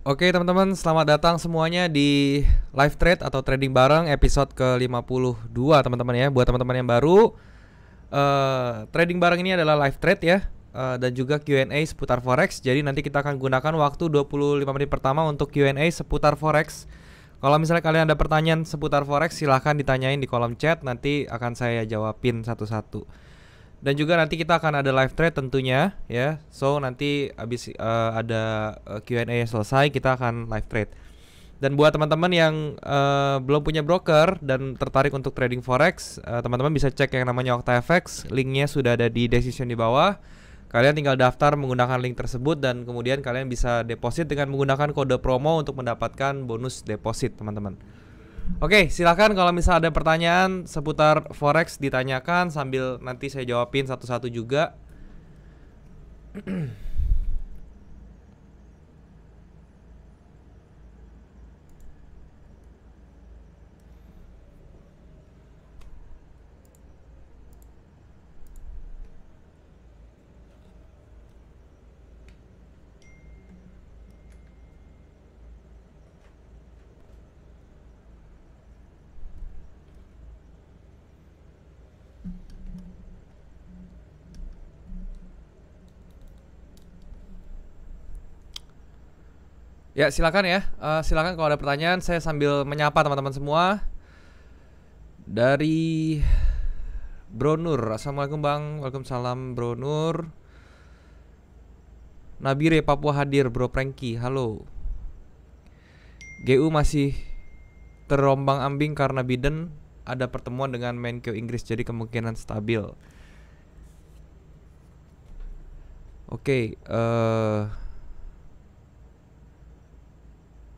Oke teman-teman, selamat datang semuanya di Live Trade atau Trading Bareng episode ke-52 teman-teman ya. Buat teman-teman yang baru, Trading Bareng ini adalah live trade ya, dan juga Q&A seputar Forex. Jadi nanti kita akan gunakan waktu 25 menit pertama untuk Q&A seputar Forex. Kalau misalnya kalian ada pertanyaan seputar Forex, silahkan ditanyain di kolom chat, nanti akan saya jawabin satu-satu. Dan juga nanti kita akan ada live trade tentunya ya. So nanti abis ada Q&A yang selesai, kita akan live trade. Dan buat teman-teman yang belum punya broker dan tertarik untuk trading forex, teman-teman bisa cek yang namanya OctaFX. Linknya sudah ada di description di bawah. Kalian tinggal daftar menggunakan link tersebut dan kemudian kalian bisa deposit dengan menggunakan kode promo untuk mendapatkan bonus deposit teman-teman. Oke, silakan kalau misalnya ada pertanyaan seputar forex ditanyakan sambil nanti saya jawabin satu-satu juga. Ya, silakan ya. Silakan kalau ada pertanyaan, saya sambil menyapa teman-teman semua. Dari Bro Nur, assalamualaikum bang. Waalaikumsalam Bro Nur. Nabire Papua hadir, Bro Franky, halo. GU masih terombang ambing karena Biden ada pertemuan dengan Menko Inggris, jadi kemungkinan stabil. Oke,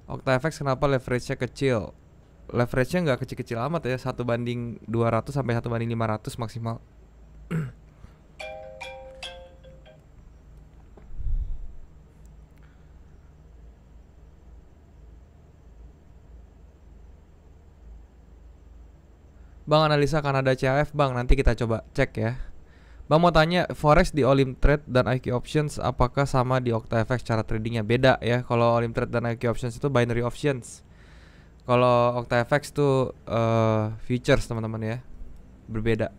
OctaFX kenapa leverage-nya kecil? Leverage-nya nggak kecil-kecil amat ya, 1/200 sampai 1/500 maksimal. Bang, analisa Kanada CAF bang, nanti kita coba cek ya. Bang mau tanya, forex di Olim Trade dan IQ Options apakah sama di OctaFX cara tradingnya? Beda ya. Kalau Olim Trade dan IQ Options itu binary options. Kalau OctaFX tuh futures teman-teman ya, berbeda.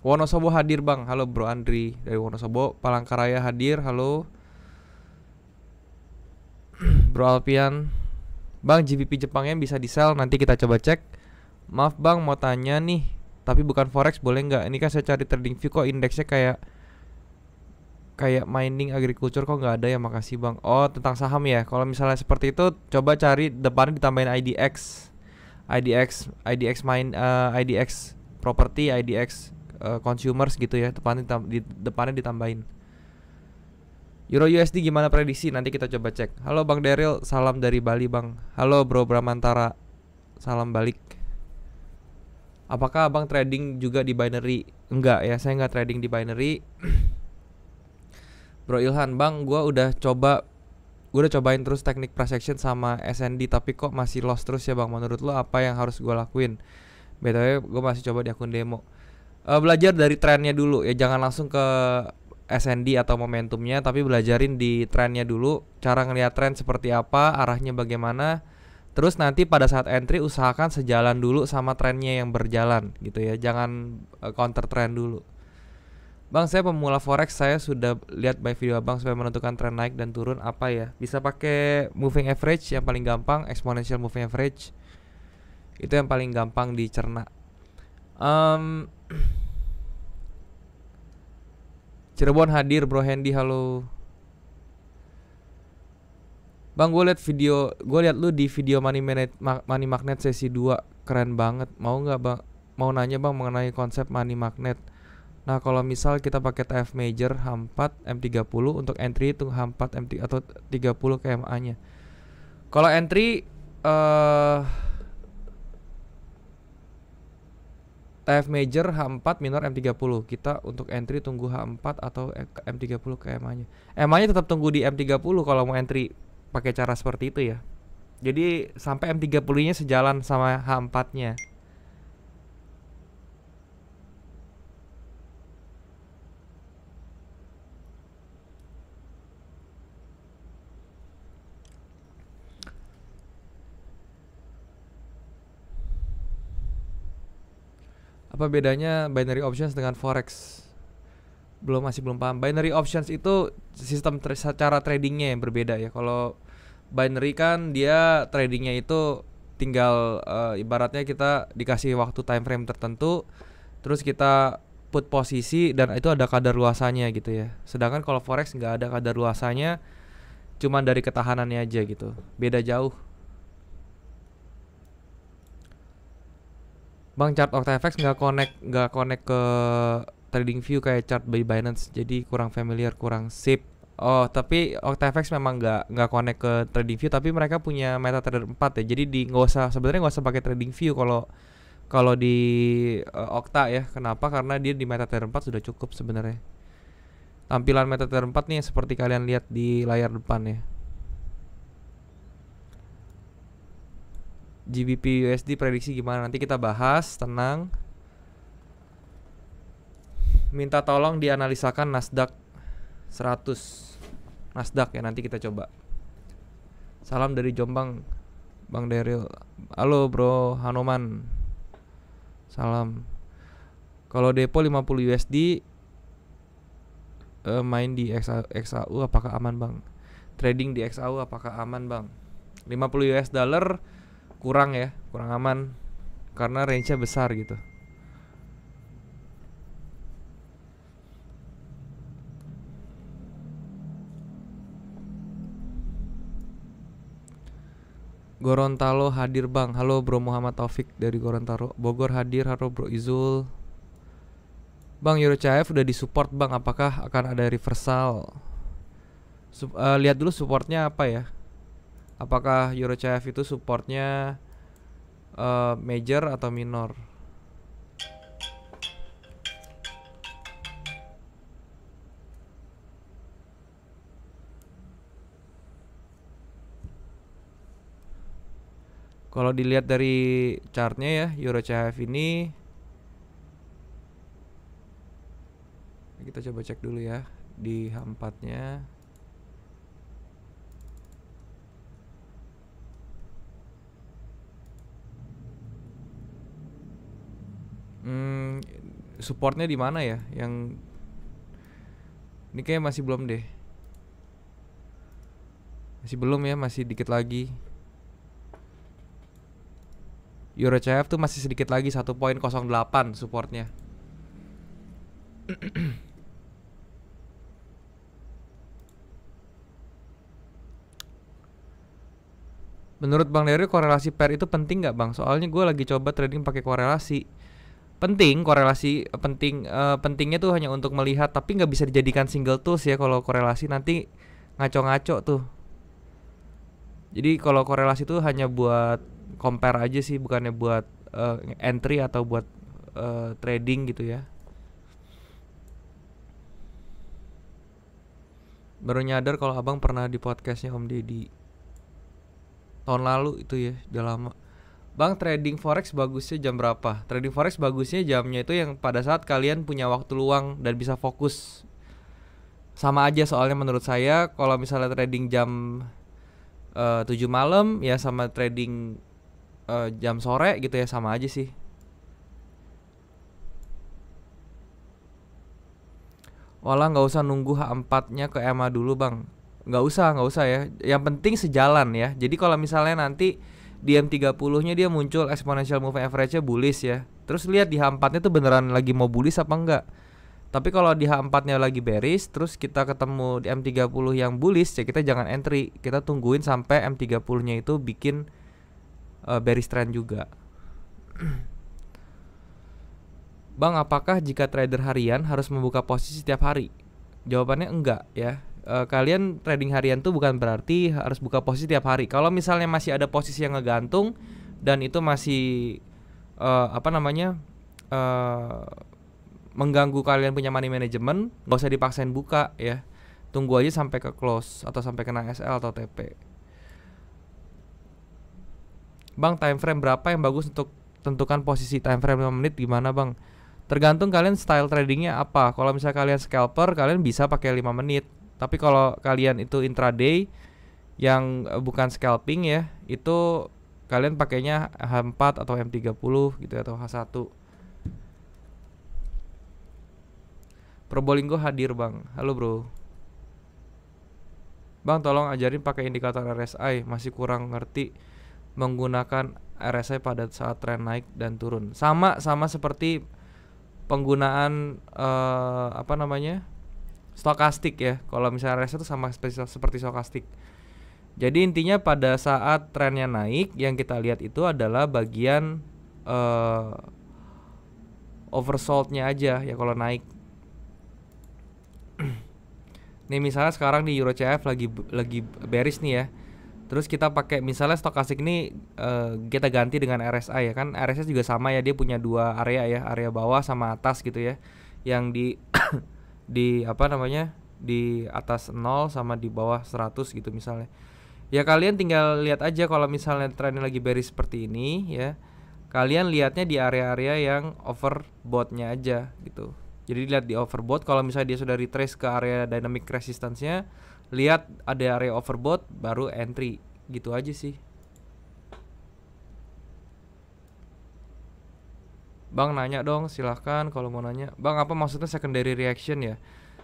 Wonosobo hadir bang, halo Bro Andri dari Wonosobo. Palangkaraya hadir, halo Bro Alpian. Bang, GBP Jepangnya bisa di sell, nanti kita coba cek. Maaf bang, mau tanya nih, tapi bukan forex, boleh nggak? Ini kan saya cari trading view kok indeksnya kayak mining agriculture kok nggak ada ya. Makasih bang. Oh, tentang saham ya. Kalau misalnya seperti itu, coba cari depannya ditambahin IDX, IDX property, IDX consumers gitu ya. Depannya ditambahin. Euro USD gimana prediksi? Nanti kita coba cek. Halo Bang Daryl, salam dari Bali Bang. Halo Bro Bramantara, salam balik. Apakah Abang trading juga di binary? Enggak ya, saya nggak trading di binary. Bro Ilhan, Bang, gue udah cobain terus teknik price action sama SND, tapi kok masih loss terus ya Bang. Menurut lo apa yang harus gue lakuin? BTW gue masih coba di akun demo. Belajar dari trennya dulu ya, jangan langsung ke SND atau momentumnya, tapi belajarin di trennya dulu, cara ngelihat tren seperti apa, arahnya bagaimana. Terus nanti pada saat entry usahakan sejalan dulu sama trennya yang berjalan gitu ya, jangan counter trend dulu. Bang, saya pemula forex, saya sudah lihat by video Abang supaya menentukan tren naik dan turun apa ya? Bisa pakai moving average yang paling gampang, exponential moving average. Itu yang paling gampang dicerna. Cirebon hadir Bro Hendy, halo. Bang, gue liat lu di video Money Magnet sesi 2, keren banget. Mau nggak bang? Mau nanya bang mengenai konsep Money Magnet. Nah, kalau misal kita pakai TF Major H4 M30 untuk entry itu H4 M3 atau 30 KMA nya. Kalau entry TF Major H4 minor M30. Kita untuk entry tunggu H4 atau M30 ke EMA-nya. EMA-nya tetap tunggu di M30 kalau mau entry pakai cara seperti itu ya. Jadi sampai M30-nya sejalan sama H4-nya. Apa bedanya binary options dengan forex? Masih belum paham. Binary options itu sistem cara tradingnya yang berbeda ya. Kalau binary kan dia tradingnya itu tinggal ibaratnya kita dikasih waktu time frame tertentu, terus kita put posisi dan itu ada kadar luasanya gitu ya. Sedangkan kalau forex nggak ada kadar luasanya, cuman dari ketahanannya aja gitu. Beda jauh. Bang, chart OctaFX nggak connect ke TradingView kayak chart by Binance, jadi kurang familiar, kurang sip. Oh, tapi OctaFX memang nggak connect ke TradingView, tapi mereka punya MetaTrader 4 ya. Jadi sebenarnya nggak usah pakai TradingView kalau di Okta ya. Kenapa? Karena dia di MetaTrader 4 sudah cukup sebenarnya. Tampilan MetaTrader 4 nih seperti kalian lihat di layar depan ya. GBP USD prediksi gimana? Nanti kita bahas, tenang. Minta tolong dianalisakan Nasdaq 100. Nasdaq ya, nanti kita coba. Salam dari Jombang, Bang Daryl. Halo bro, Hanoman. Salam. Kalau depo 50 USD main di XAU apakah aman bang? Trading di XAU apakah aman bang? 50 US dollar kurang ya, kurang aman karena range-nya besar gitu. Gorontalo hadir bang. Halo bro, Muhammad Taufik dari Gorontalo. Bogor hadir. Halo bro Izul. Bang, Euro CHF udah disupport bang, apakah akan ada reversal? Lihat dulu supportnya apa ya. Apakah Euro CHF itu supportnya major atau minor? Kalau dilihat dari chartnya ya, Euro CHF ini, kita coba cek dulu ya di H4-nya. Supportnya di mana ya? Yang ini kayak masih belum deh. Masih belum ya, masih dikit lagi. Euro CHF tuh masih sedikit lagi 1.08 supportnya. Menurut Bang Dery korelasi pair itu penting nggak bang? Soalnya gue lagi coba trading pakai korelasi. Penting korelasi, pentingnya tuh hanya untuk melihat, tapi nggak bisa dijadikan single tools ya. Kalau korelasi nanti ngaco-ngaco tuh. Jadi kalau korelasi tuh hanya buat compare aja sih, bukannya buat entry atau buat trading gitu ya. Baru nyadar kalau abang pernah di podcastnya Om Deddy tahun lalu itu ya, udah lama. Bang, trading forex bagusnya jam berapa? Trading forex bagusnya jamnya itu yang pada saat kalian punya waktu luang dan bisa fokus. Sama aja soalnya menurut saya, kalau misalnya trading jam 7 malam ya sama trading jam sore gitu ya, sama aja sih. Walah nggak usah nunggu H4-nya ke EMA dulu bang. Nggak usah ya. Yang penting sejalan ya. Jadi kalau misalnya nanti di M30-nya dia muncul exponential move average-nya bullish ya, terus lihat di H4-nya tuh beneran lagi mau bullish apa enggak. Tapi kalau di H4-nya lagi bearish, terus kita ketemu di M30 yang bullish ya, kita jangan entry. Kita tungguin sampai M30-nya itu bikin bearish trend juga. Bang, apakah jika trader harian harus membuka posisi setiap hari? Jawabannya enggak ya. Kalian trading harian tuh bukan berarti harus buka posisi tiap hari. Kalau misalnya masih ada posisi yang ngegantung dan itu masih mengganggu kalian punya money management, nggak usah dipaksain buka ya. Tunggu aja sampai ke close atau sampai kena SL atau TP. Bang, time frame berapa yang bagus untuk tentukan posisi? Time frame 5 menit gimana bang? Tergantung kalian style tradingnya apa. Kalau misalnya kalian scalper, kalian bisa pakai 5 menit. Tapi kalau kalian itu intraday yang bukan scalping ya, itu kalian pakainya H4 atau M30 gitu atau H1. Probolinggo hadir bang. Halo bro. Bang tolong ajarin pakai indikator RSI. Masih kurang ngerti menggunakan RSI pada saat tren naik dan turun. Sama seperti penggunaan apa namanya, stokastik ya. Kalau misalnya RSI itu sama seperti stokastik. Jadi intinya pada saat trennya naik, yang kita lihat itu adalah bagian oversold-nya aja ya kalau naik. Nih misalnya sekarang di Euro CF lagi bearish nih ya. Terus kita pakai misalnya stokastik ini kita ganti dengan RSI ya kan. RSI juga sama ya, dia punya dua area ya, area bawah sama atas gitu ya. Yang di di apa namanya? Di atas 0 sama di bawah 100 gitu misalnya. Ya kalian tinggal lihat aja kalau misalnya trennya lagi bearish seperti ini ya. Kalian lihatnya di area-area yang overbought-nya aja gitu. Jadi lihat di overbought, kalau misalnya dia sudah retrace ke area dynamic resistance-nya, lihat ada area overbought baru entry. Gitu aja sih. Bang nanya dong, silahkan kalau mau nanya. Bang apa maksudnya secondary reaction ya?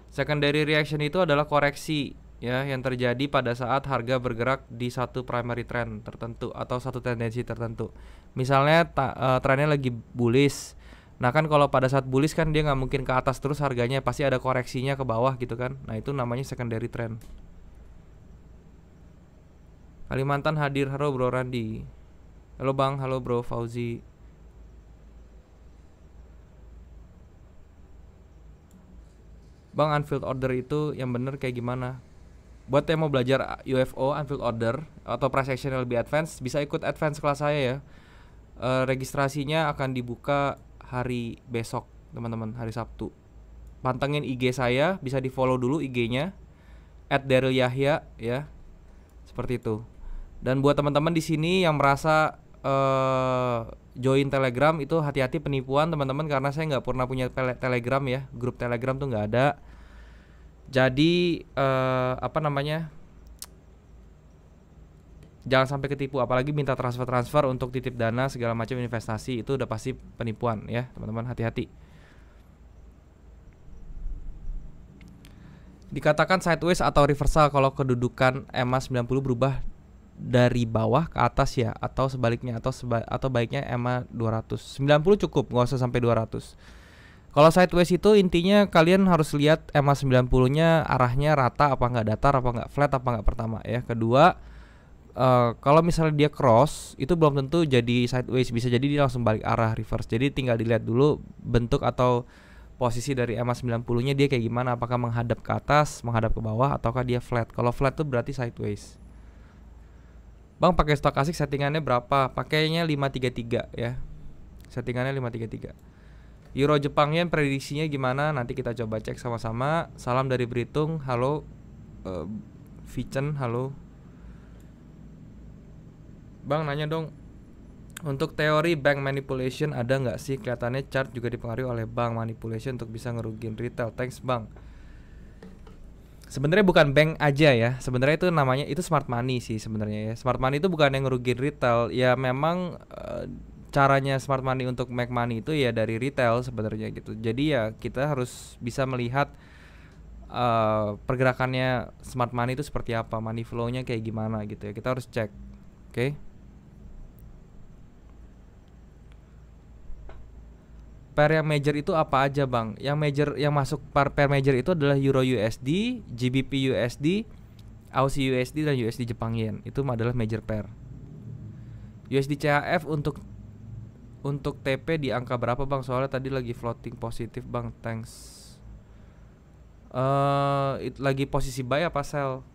Secondary reaction itu adalah koreksi ya yang terjadi pada saat harga bergerak di satu primary trend tertentu atau satu tendensi tertentu. Misalnya trennya lagi bullish. Nah kan kalau pada saat bullish kan dia nggak mungkin ke atas terus harganya, pasti ada koreksinya ke bawah gitu kan. Nah itu namanya secondary trend. Kalimantan hadir. Halo bro Randi. Halo bang, halo bro Fauzi. Bang unfilled order itu yang bener kayak gimana? Buat yang mau belajar UFO unfilled order atau price action yang lebih advance, bisa ikut advance kelas saya ya. Registrasinya akan dibuka hari besok teman-teman, hari Sabtu. Pantengin IG saya, bisa di follow dulu IG-nya @darylyahya ya, seperti itu. Dan buat teman-teman di sini yang merasa join Telegram itu hati-hati penipuan teman-teman, karena saya nggak pernah punya Telegram ya, grup Telegram tuh nggak ada. Jadi apa namanya, jangan sampai ketipu, apalagi minta transfer untuk titip dana segala macam investasi, itu udah pasti penipuan ya teman-teman, hati-hati. Dikatakan sideways atau reversal kalau kedudukan EMA 90 berubah dari bawah ke atas ya, atau sebaliknya, atau baiknya EMA 200. 90 cukup, nggak usah sampai 200. Kalau sideways itu intinya kalian harus lihat EMA 90-nya arahnya rata apa nggak, datar apa nggak, flat apa nggak, pertama ya. Kedua, kalau misalnya dia cross itu belum tentu jadi sideways, bisa jadi dia langsung balik arah reverse. Jadi tinggal dilihat dulu bentuk atau posisi dari EMA 90-nya dia kayak gimana, apakah menghadap ke atas, menghadap ke bawah, ataukah dia flat. Kalau flat itu berarti sideways. Bang pakai stokastik settingannya berapa? Pakainya 533 ya. Settingannya 533. Euro Jepang Yen prediksinya gimana? Nanti kita coba cek sama-sama. Salam dari Belitung. Halo Vichen, halo. Bang nanya dong, untuk teori bank manipulation ada nggak sih? Kelihatannya chart juga dipengaruhi oleh bank manipulation untuk bisa ngerugiin retail. Thanks bang. Sebenarnya bukan bank aja ya. Sebenarnya itu namanya itu smart money sih sebenarnya ya. Smart money itu bukan yang ngerugiin retail. Ya memang caranya smart money untuk make money itu ya dari retail sebenarnya gitu. Jadi ya kita harus bisa melihat pergerakannya smart money itu seperti apa, money flow-nya kayak gimana gitu ya. Kita harus cek. Oke. Pair yang major itu apa aja bang? Yang major, yang masuk pair major itu adalah Euro USD, GBP USD, Aussie USD dan USD Jepang Yen. Itu adalah major pair. USD CHF untuk TP di angka berapa bang? Soalnya tadi lagi floating positif bang. Thanks. Lagi posisi buy apa sell?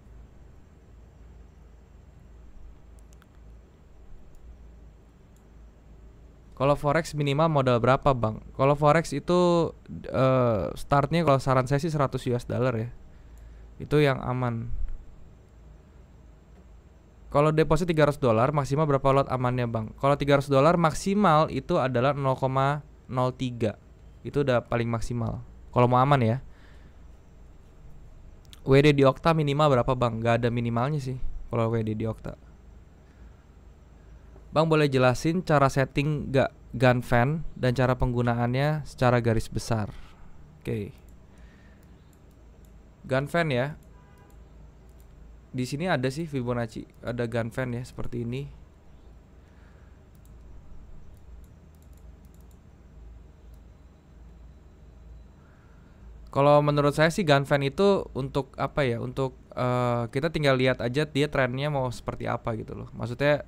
Kalau forex minimal modal berapa bang? Kalau forex itu startnya kalau saran saya sih 100 US dollar ya. Itu yang aman. Kalau deposit 300 dolar maksimal berapa lot amannya bang? Kalau 300 dolar maksimal itu adalah 0,03. Itu udah paling maksimal kalau mau aman ya. WD di Okta minimal berapa bang? Gak ada minimalnya sih kalau WD di Okta. Bang boleh jelasin cara setting gun fan dan cara penggunaannya secara garis besar. Oke. gun fan ya. Di sini ada sih Fibonacci, ada gun fan ya seperti ini. Kalau menurut saya sih gun fan itu untuk apa ya? Untuk kita tinggal lihat aja dia trennya mau seperti apa gitu loh. Maksudnya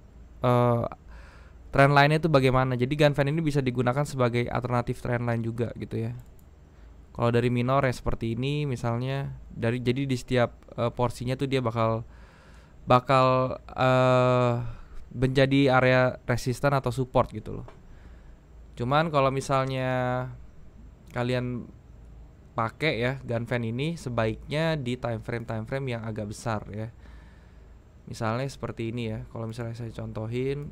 trend line itu bagaimana. Jadi gun fan ini bisa digunakan sebagai alternatif trend line juga gitu ya. Kalau dari minor ya seperti ini misalnya, jadi di setiap porsinya tuh dia bakal menjadi area resisten atau support gitu loh. Cuman kalau misalnya kalian pakai ya gun fan ini, sebaiknya di time frame yang agak besar ya. Misalnya seperti ini ya. Kalau misalnya saya contohin,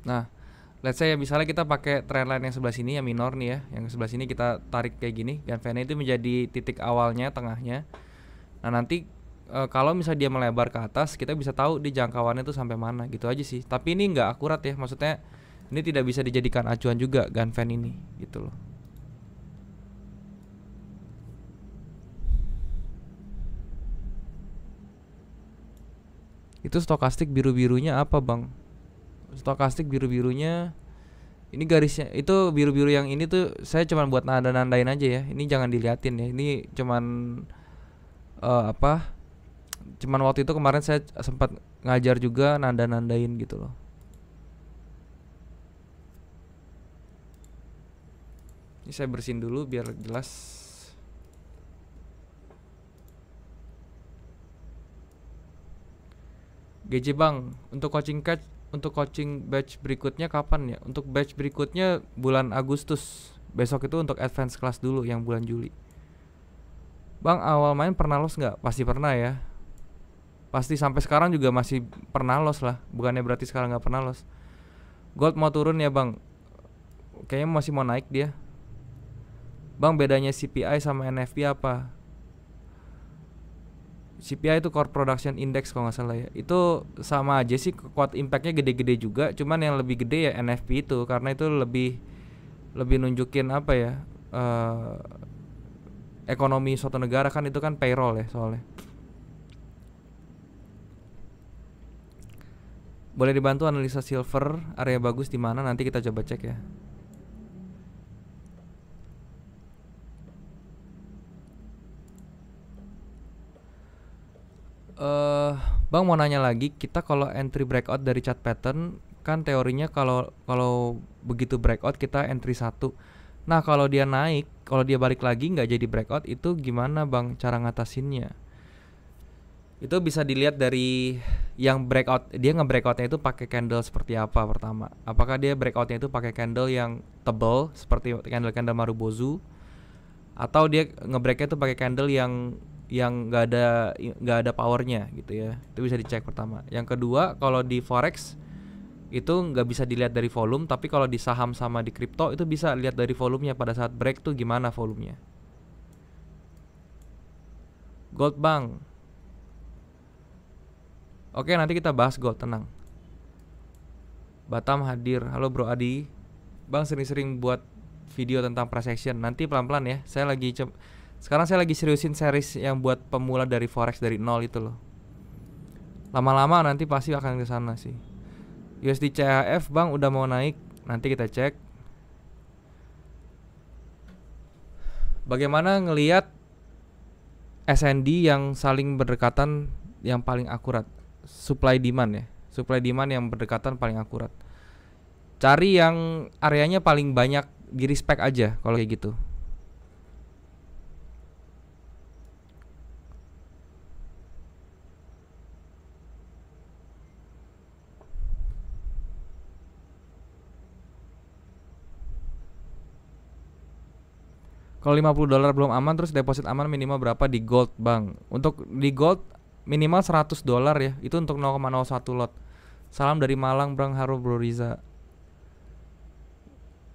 nah, let's say misalnya kita pakai trendline yang sebelah sini yang minor nih ya, yang sebelah sini kita tarik kayak gini, gun fan itu menjadi titik awalnya, tengahnya. Nah nanti kalau misalnya dia melebar ke atas, kita bisa tahu di jangkauannya itu sampai mana gitu aja sih. Tapi ini nggak akurat ya, maksudnya ini tidak bisa dijadikan acuan juga gun fan ini gitu loh. Itu stokastik biru-birunya apa bang? Stokastik biru-birunya ini garisnya itu biru-biru yang ini tuh saya cuman buat nanda-nandain aja ya. Ini jangan diliatin ya. Ini cuman apa? Cuman waktu itu kemarin saya sempat ngajar juga nanda-nandain gitu loh. Ini saya bersihin dulu biar jelas. GJ bang, untuk coaching batch berikutnya kapan ya? Untuk batch berikutnya bulan Agustus. Besok itu untuk advance class dulu yang bulan Juli. Bang, awal main pernah los nggak? Pasti pernah ya. Pasti sampai sekarang juga masih pernah los lah. Bukannya berarti sekarang nggak pernah los. Gold mau turun ya bang? Kayaknya masih mau naik dia. Bang, bedanya CPI sama NFP apa? CPI itu Core Production Index kalau nggak salah ya. Itu sama aja sih, quote impactnya gede-gede juga. Cuman yang lebih gede ya NFP itu, karena itu lebih nunjukin apa ya, ekonomi suatu negara kan, itu kan payroll ya soalnya. Boleh dibantu analisa silver area bagus di mana? Nanti kita coba cek ya. Bang mau nanya lagi, kita kalau entry breakout dari chart pattern kan teorinya kalau begitu breakout kita entry 1. Nah, kalau dia naik, kalau dia balik lagi nggak jadi breakout, itu gimana bang cara ngatasinnya? Itu bisa dilihat dari yang breakout, dia nge-breakoutnya itu pakai candle seperti apa pertama. Apakah dia breakoutnya itu pakai candle yang tebal seperti candle Marubozu, atau dia nge-breaknya itu pakai candle yang nggak ada powernya gitu ya. Itu bisa dicek pertama. Yang kedua, kalau di forex itu nggak bisa dilihat dari volume, tapi kalau di saham sama di kripto itu bisa lihat dari volumenya. Pada saat break tuh gimana volumenya. Gold bang, oke nanti kita bahas gold, tenang. Batam hadir. Halo bro Adi. Bang sering-sering buat video tentang price action. Nanti pelan-pelan ya. Sekarang saya lagi seriusin series yang buat pemula dari forex dari nol itu loh. Lama-lama nanti pasti akan ke sana sih. USD CHF bang udah mau naik, nanti kita cek. Bagaimana ngelihat SND yang saling berdekatan yang paling akurat? Supply demand ya. Supply demand yang berdekatan paling akurat. Cari yang areanya paling banyak di respect aja kalau kayak gitu. Kalau $50 belum aman, terus deposit aman minimal berapa di gold bang? Untuk di gold minimal $100 ya. Itu untuk 0,01 lot. Salam dari Malang bang, Haro Bro Riza.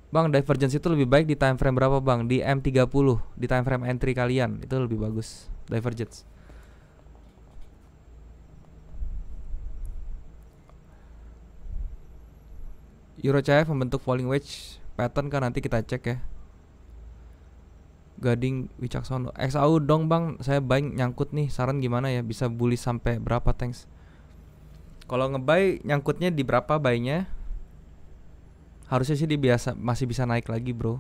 Bang, divergence itu lebih baik di time frame berapa bang? Di M30, di time frame entry kalian itu lebih bagus divergence. Euro CHF membentuk falling wedge pattern kan, nanti kita cek ya. Gading Wicaksono XAU dong bang, saya buying nyangkut nih, saran gimana ya, bisa bullish sampai berapa? Thanks. Kalau ngebuy nyangkutnya di berapa buy-nya? Harusnya sih dia masih bisa naik lagi bro.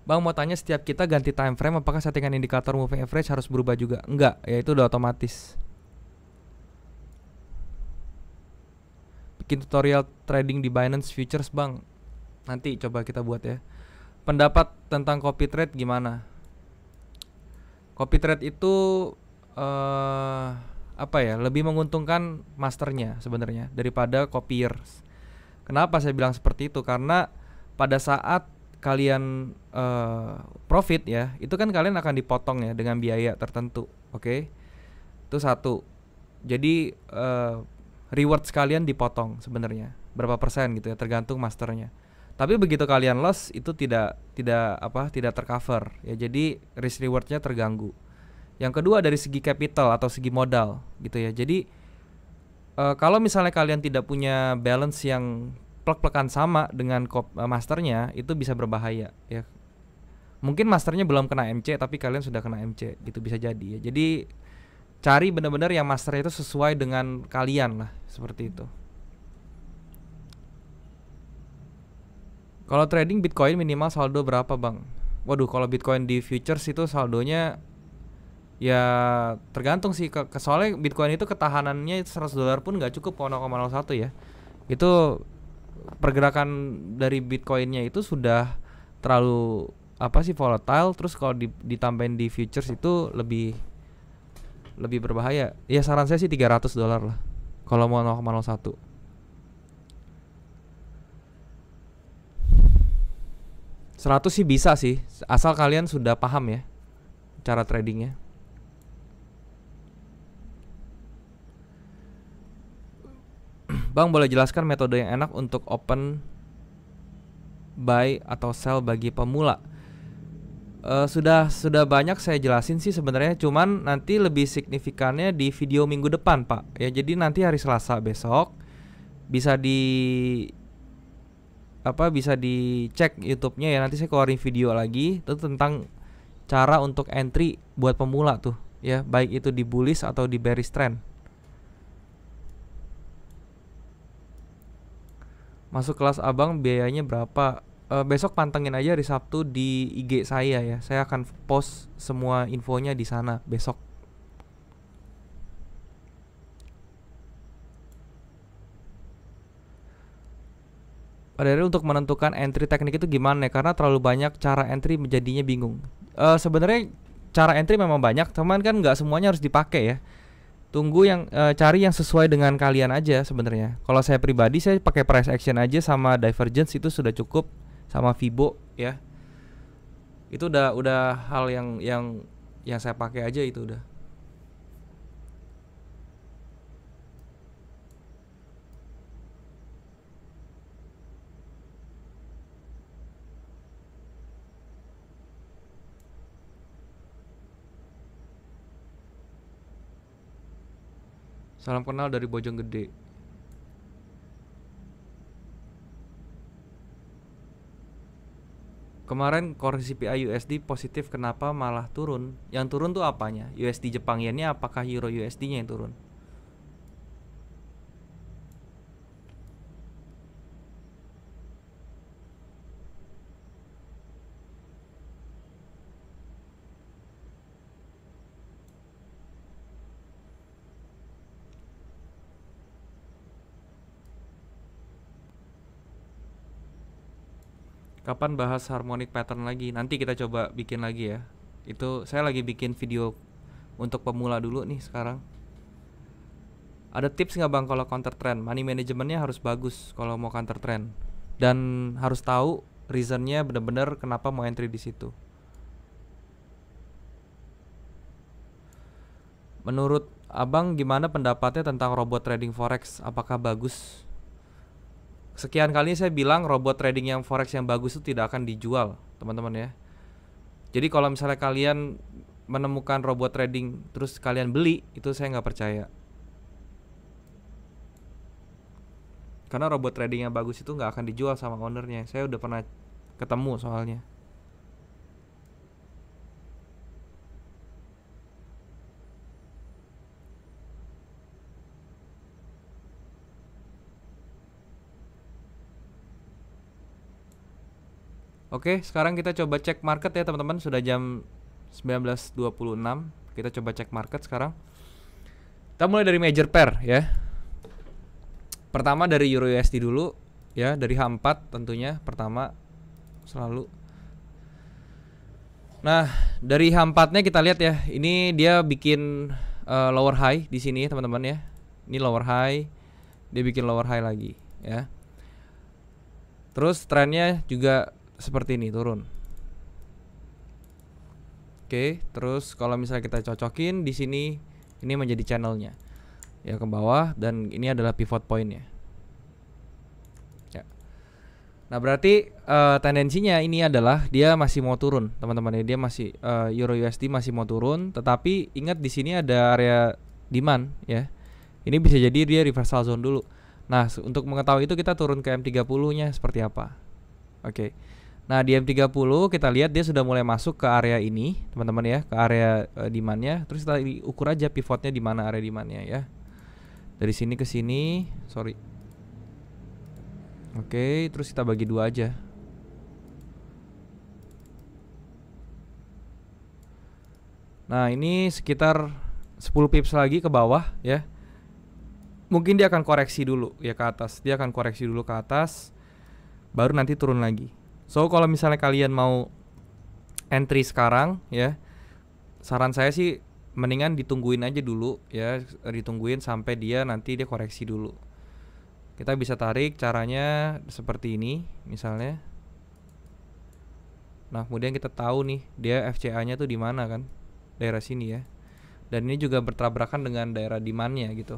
Bang mau tanya, setiap kita ganti time frame apakah settingan indikator moving average harus berubah juga? Enggak, ya itu udah otomatis. Bikin tutorial trading di Binance Futures bang, nanti coba kita buat ya. Pendapat tentang copy trade gimana? Copy trade itu apa ya, lebih menguntungkan masternya sebenarnya daripada copiers. Kenapa saya bilang seperti itu? Karena pada saat kalian profit ya, itu kan kalian akan dipotong ya dengan biaya tertentu, oke? Itu satu. Jadi reward sekalian dipotong sebenarnya berapa persen gitu ya, tergantung masternya. Tapi begitu kalian loss itu tidak tercover ya, jadi risk rewardnya terganggu. Yang kedua dari segi capital atau segi modal gitu ya. Jadi kalau misalnya kalian tidak punya balance yang plek-plekan sama dengan masternya, itu bisa berbahaya ya. Mungkin masternya belum kena MC tapi kalian sudah kena MC, gitu bisa jadi ya. Jadi cari benar-benar yang masternya itu sesuai dengan kalian lah, seperti itu. Kalau trading Bitcoin minimal saldo berapa bang? Waduh, kalau Bitcoin di futures itu saldonya ya tergantung sih, soalnya Bitcoin itu ketahanannya $100 pun nggak cukup 0,01 ya. Itu pergerakan dari Bitcoinnya itu sudah terlalu volatile. Terus kalau ditambahin di futures itu lebih berbahaya. Ya saran saya sih $300 lah kalau mau 0,01. $100 sih bisa sih, asal kalian sudah paham ya cara tradingnya. Bang boleh jelaskan metode yang enak untuk open buy atau sell bagi pemula? Sudah banyak saya jelasin sih sebenarnya, cuman nanti lebih signifikannya di video minggu depan pak ya. Jadi nanti hari Selasa besok bisa bisa dicek YouTube-nya ya, nanti saya keluarin video lagi itu tentang cara untuk entry buat pemula tuh ya, baik itu di bullish atau di bearish trend. Masuk kelas abang biayanya berapa? Besok pantengin aja hari Sabtu di IG saya ya. Saya akan post semua infonya di sana besok. Padahal untuk menentukan entry teknik itu gimana ya? Karena terlalu banyak cara entry menjadinya bingung. Sebenarnya cara entry memang banyak, teman kan nggak semuanya harus dipakai ya. Tunggu yang cari yang sesuai dengan kalian aja sebenarnya. Kalau saya pribadi saya pakai price action aja sama divergence itu sudah cukup, sama Fibo ya. Itu udah hal yang saya pakai aja, itu udah. Salam kenal dari Bojonggede. Kemarin core CPI USD positif, kenapa malah turun? Yang turun tuh apanya? USD Jepang Yen-nya apakah Euro USD-nya yang turun? Kapan bahas harmonic pattern lagi? Nanti kita coba bikin lagi ya. Itu saya lagi bikin video untuk pemula dulu nih sekarang. Ada tips nggak bang kalau counter trend? Money manajemennya harus bagus kalau mau counter trend, dan harus tahu reasonnya bener-bener kenapa mau entry di situ. Menurut abang gimana pendapatnya tentang robot trading forex? Apakah bagus? Sekian kali saya bilang robot trading yang forex yang bagus itu tidak akan dijual, teman-teman ya. Jadi kalau misalnya kalian menemukan robot trading terus kalian beli, itu saya nggak percaya. Karena robot trading yang bagus itu nggak akan dijual sama ownernya. Saya udah pernah ketemu soalnya. Oke, sekarang kita coba cek market ya teman-teman. Sudah jam 19.26. Kita coba cek market sekarang. Kita mulai dari major pair ya. Pertama dari Euro USD dulu ya, dari H4 tentunya pertama selalu. Nah, dari H4-nya kita lihat ya. Ini dia bikin lower high di sini teman-teman ya. Ini lower high. Dia bikin lower high lagi ya. Terus trennya juga seperti ini, turun. Oke, terus kalau misalnya kita cocokin di sini, ini menjadi channelnya ya ke bawah, dan ini adalah pivot pointnya ya. Nah berarti tendensinya ini adalah dia masih mau turun teman-teman ya. Dia masih Euro USD masih mau turun, tetapi ingat di sini ada area demand ya. Ini bisa jadi dia reversal zone dulu. Nah untuk mengetahui itu kita turun ke M30 nya seperti apa. Oke. Nah di M30 kita lihat dia sudah mulai masuk ke area ini teman-teman ya, ke area demandnya. Terus kita ukur aja pivotnya di mana area demandnya ya. Dari sini ke sini, sorry. Oke, terus kita bagi dua aja. Nah ini sekitar 10 pips lagi ke bawah ya. Mungkin dia akan koreksi dulu ya ke atas. Dia akan koreksi dulu ke atas, baru nanti turun lagi. So kalau misalnya kalian mau entry sekarang ya, saran saya sih mendingan ditungguin aja dulu ya, ditungguin sampai dia nanti dia koreksi dulu. Kita bisa tarik caranya seperti ini misalnya. Nah kemudian kita tahu nih dia FCA-nya tuh di mana kan, daerah sini ya. Dan ini juga bertabrakan dengan daerah demandnya gitu.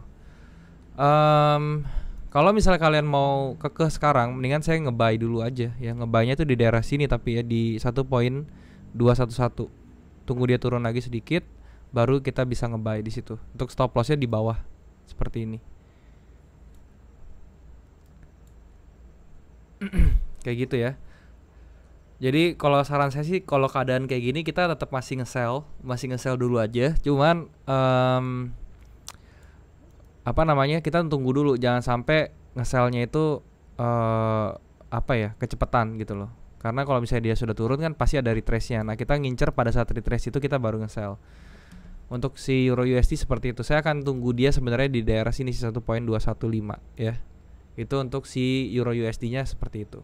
Kalau misalnya kalian mau kekeh sekarang, mendingan saya ngebuy dulu aja ya. Ngebuynya tuh di daerah sini tapi ya di 1.211. Tunggu dia turun lagi sedikit, baru kita bisa ngebuy di situ. Untuk stop lossnya di bawah seperti ini. Kayak gitu ya. Jadi kalau saran saya sih kalau keadaan kayak gini kita tetap masih nge-sell dulu aja. Cuman apa namanya, kita tunggu dulu, jangan sampai nge-sell-nya itu apa ya, kecepatan gitu loh. Karena kalau misalnya dia sudah turun kan pasti ada retrace-nya. Nah kita ngincer pada saat retrace itu kita baru nge-sell. Untuk si Euro USD seperti itu. Saya akan tunggu dia sebenarnya di daerah sini 1.215 ya. Itu untuk si Euro USD-nya seperti itu.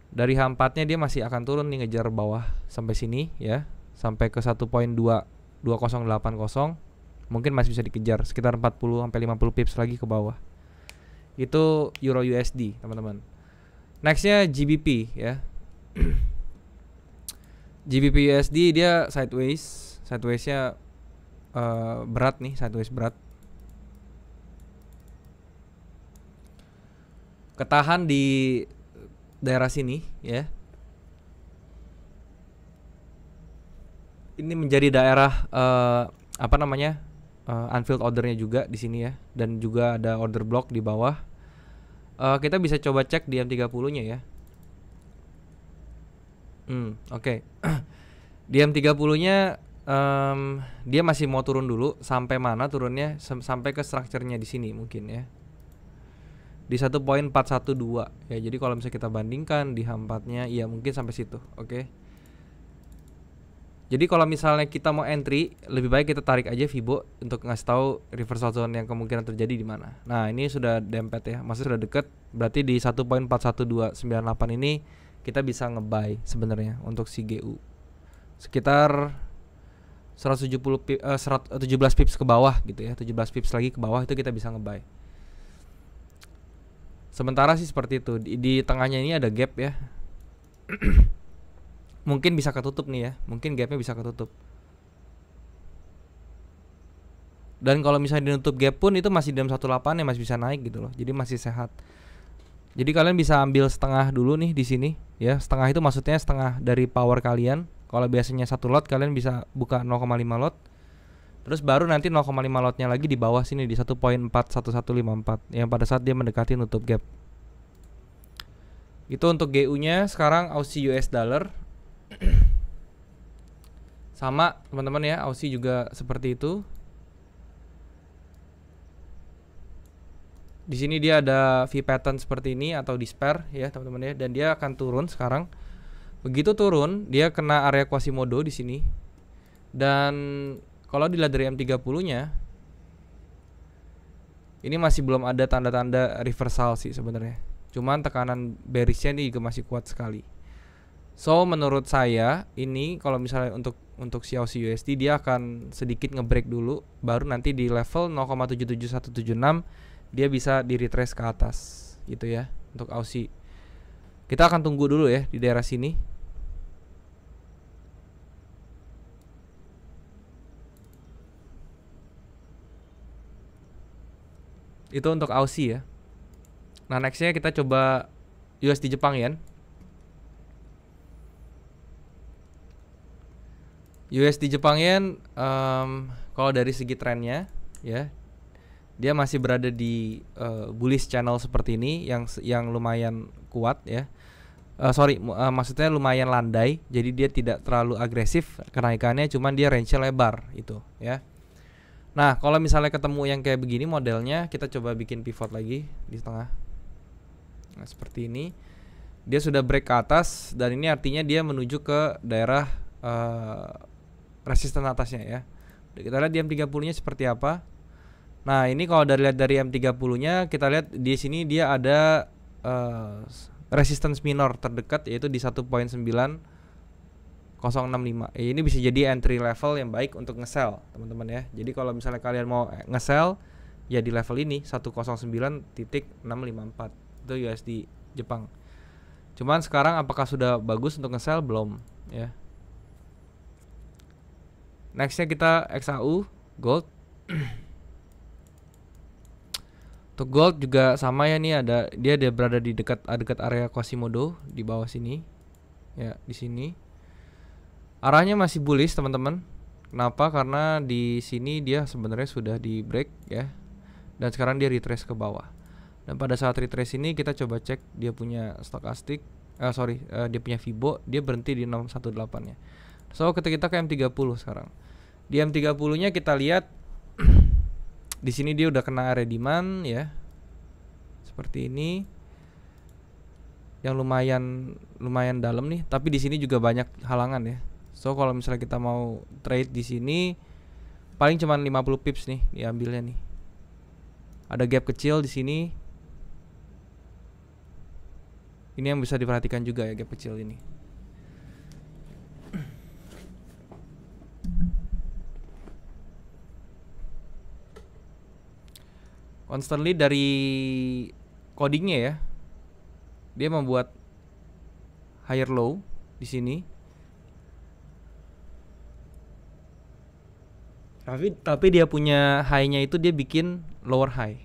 Dari H4-nya dia masih akan turun nih, ngejar bawah sampai sini ya. Sampai ke 1.22080. Mungkin masih bisa dikejar sekitar 40 sampai 50 pips lagi ke bawah. Itu Euro USD, teman-teman. Nextnya GBP ya. GBP USD dia sideways-nya berat nih, sideways berat. Ketahan di daerah sini ya. Ini menjadi daerah apa namanya? Unfilled ordernya juga di sini ya, dan juga ada order block di bawah. Kita bisa coba cek di M30-nya ya. Oke. Di M30-nya dia masih mau turun dulu. Sampai mana turunnya? Sampai ke structure-nya di sini mungkin ya. Di 1.412 ya. Jadi kalau misalnya kita bandingkan di H4-nya, ya mungkin sampai situ. Oke. Jadi kalau misalnya kita mau entry, lebih baik kita tarik aja Fibo untuk ngasih tahu reversal zone yang kemungkinan terjadi di mana. Nah, ini sudah dempet ya, maksudnya sudah deket. Berarti di 1.41298 ini kita bisa ngebuy sebenarnya untuk si GU. Sekitar 117 pips ke bawah gitu ya, 17 pips lagi ke bawah itu kita bisa ngebuy. Sementara sih seperti itu. Di tengahnya ini ada gap ya. Mungkin bisa ketutup nih ya. Mungkin gapnya bisa ketutup. Dan kalau misalnya ditutup gap pun itu masih dalam 18 ya, masih bisa naik gitu loh. Jadi masih sehat. Jadi kalian bisa ambil setengah dulu nih di sini ya. Setengah itu maksudnya setengah dari power kalian. Kalau biasanya 1 lot, kalian bisa buka 0,5 lot. Terus baru nanti 0,5 lotnya lagi di bawah sini di 1.41154 yang pada saat dia mendekati nutup gap. Itu untuk GU-nya. Sekarang Aussie US dollar. Sama teman-teman ya, Aussie juga seperti itu. Di sini dia ada V pattern seperti ini atau despair ya teman-teman ya, dan dia akan turun sekarang. Begitu turun, dia kena area Quasimodo di sini. Dan kalau dilihat dari M30-nya, ini masih belum ada tanda-tanda reversal sih sebenarnya. Cuman tekanan bearishnya ini juga masih kuat sekali. So menurut saya ini kalau misalnya untuk si Aussie USD dia akan sedikit ngebreak dulu, baru nanti di level 0,77176 dia bisa di retrace ke atas gitu ya untuk Aussie. Kita akan tunggu dulu ya di daerah sini. Itu untuk Aussie ya. Nah nextnya kita coba USD Jepang Yen. USD Jepang Yen kalau dari segi trennya ya, dia masih berada di bullish channel seperti ini yang lumayan kuat ya. Maksudnya lumayan landai. Jadi dia tidak terlalu agresif kenaikannya, cuman dia range-nya lebar itu ya. Nah, kalau misalnya ketemu yang kayak begini modelnya, kita coba bikin pivot lagi di tengah. Nah, seperti ini. Dia sudah break ke atas dan ini artinya dia menuju ke daerah resisten atasnya ya. Kita lihat di M30-nya seperti apa. Nah, ini kalau lihat dari M30-nya, kita lihat di sini dia ada resistance minor terdekat yaitu di 1.9065. Ini bisa jadi entry level yang baik untuk nge-sell, teman-teman ya. Jadi kalau misalnya kalian mau nge-sell ya di level ini 109.654. Itu USD Jepang. Cuman sekarang apakah sudah bagus untuk nge-sell? Belum ya. Nextnya kita XAU Gold. Untuk Gold juga sama ya, nih dia berada di dekat area Quasimodo di bawah sini. Ya, di sini. Arahnya masih bullish, teman-teman. Kenapa? Karena di sini dia sebenarnya sudah di break ya. Dan sekarang dia retrace ke bawah. Dan pada saat retrace ini kita coba cek dia punya stochastic, dia punya Fibo, dia berhenti di 618-nya. So, kita ke M30 sekarang. Di M30-nya kita lihat di sini dia udah kena area demand ya. Seperti ini. Yang lumayan dalam nih, tapi di sini juga banyak halangan ya. So, kalau misalnya kita mau trade di sini paling cuma 50 pips nih diambilnya nih. Ada gap kecil di sini. Ini yang bisa diperhatikan juga ya, gap kecil ini. Constantly dari codingnya ya, dia membuat higher low di sini. Tapi dia punya high-nya itu dia bikin lower high.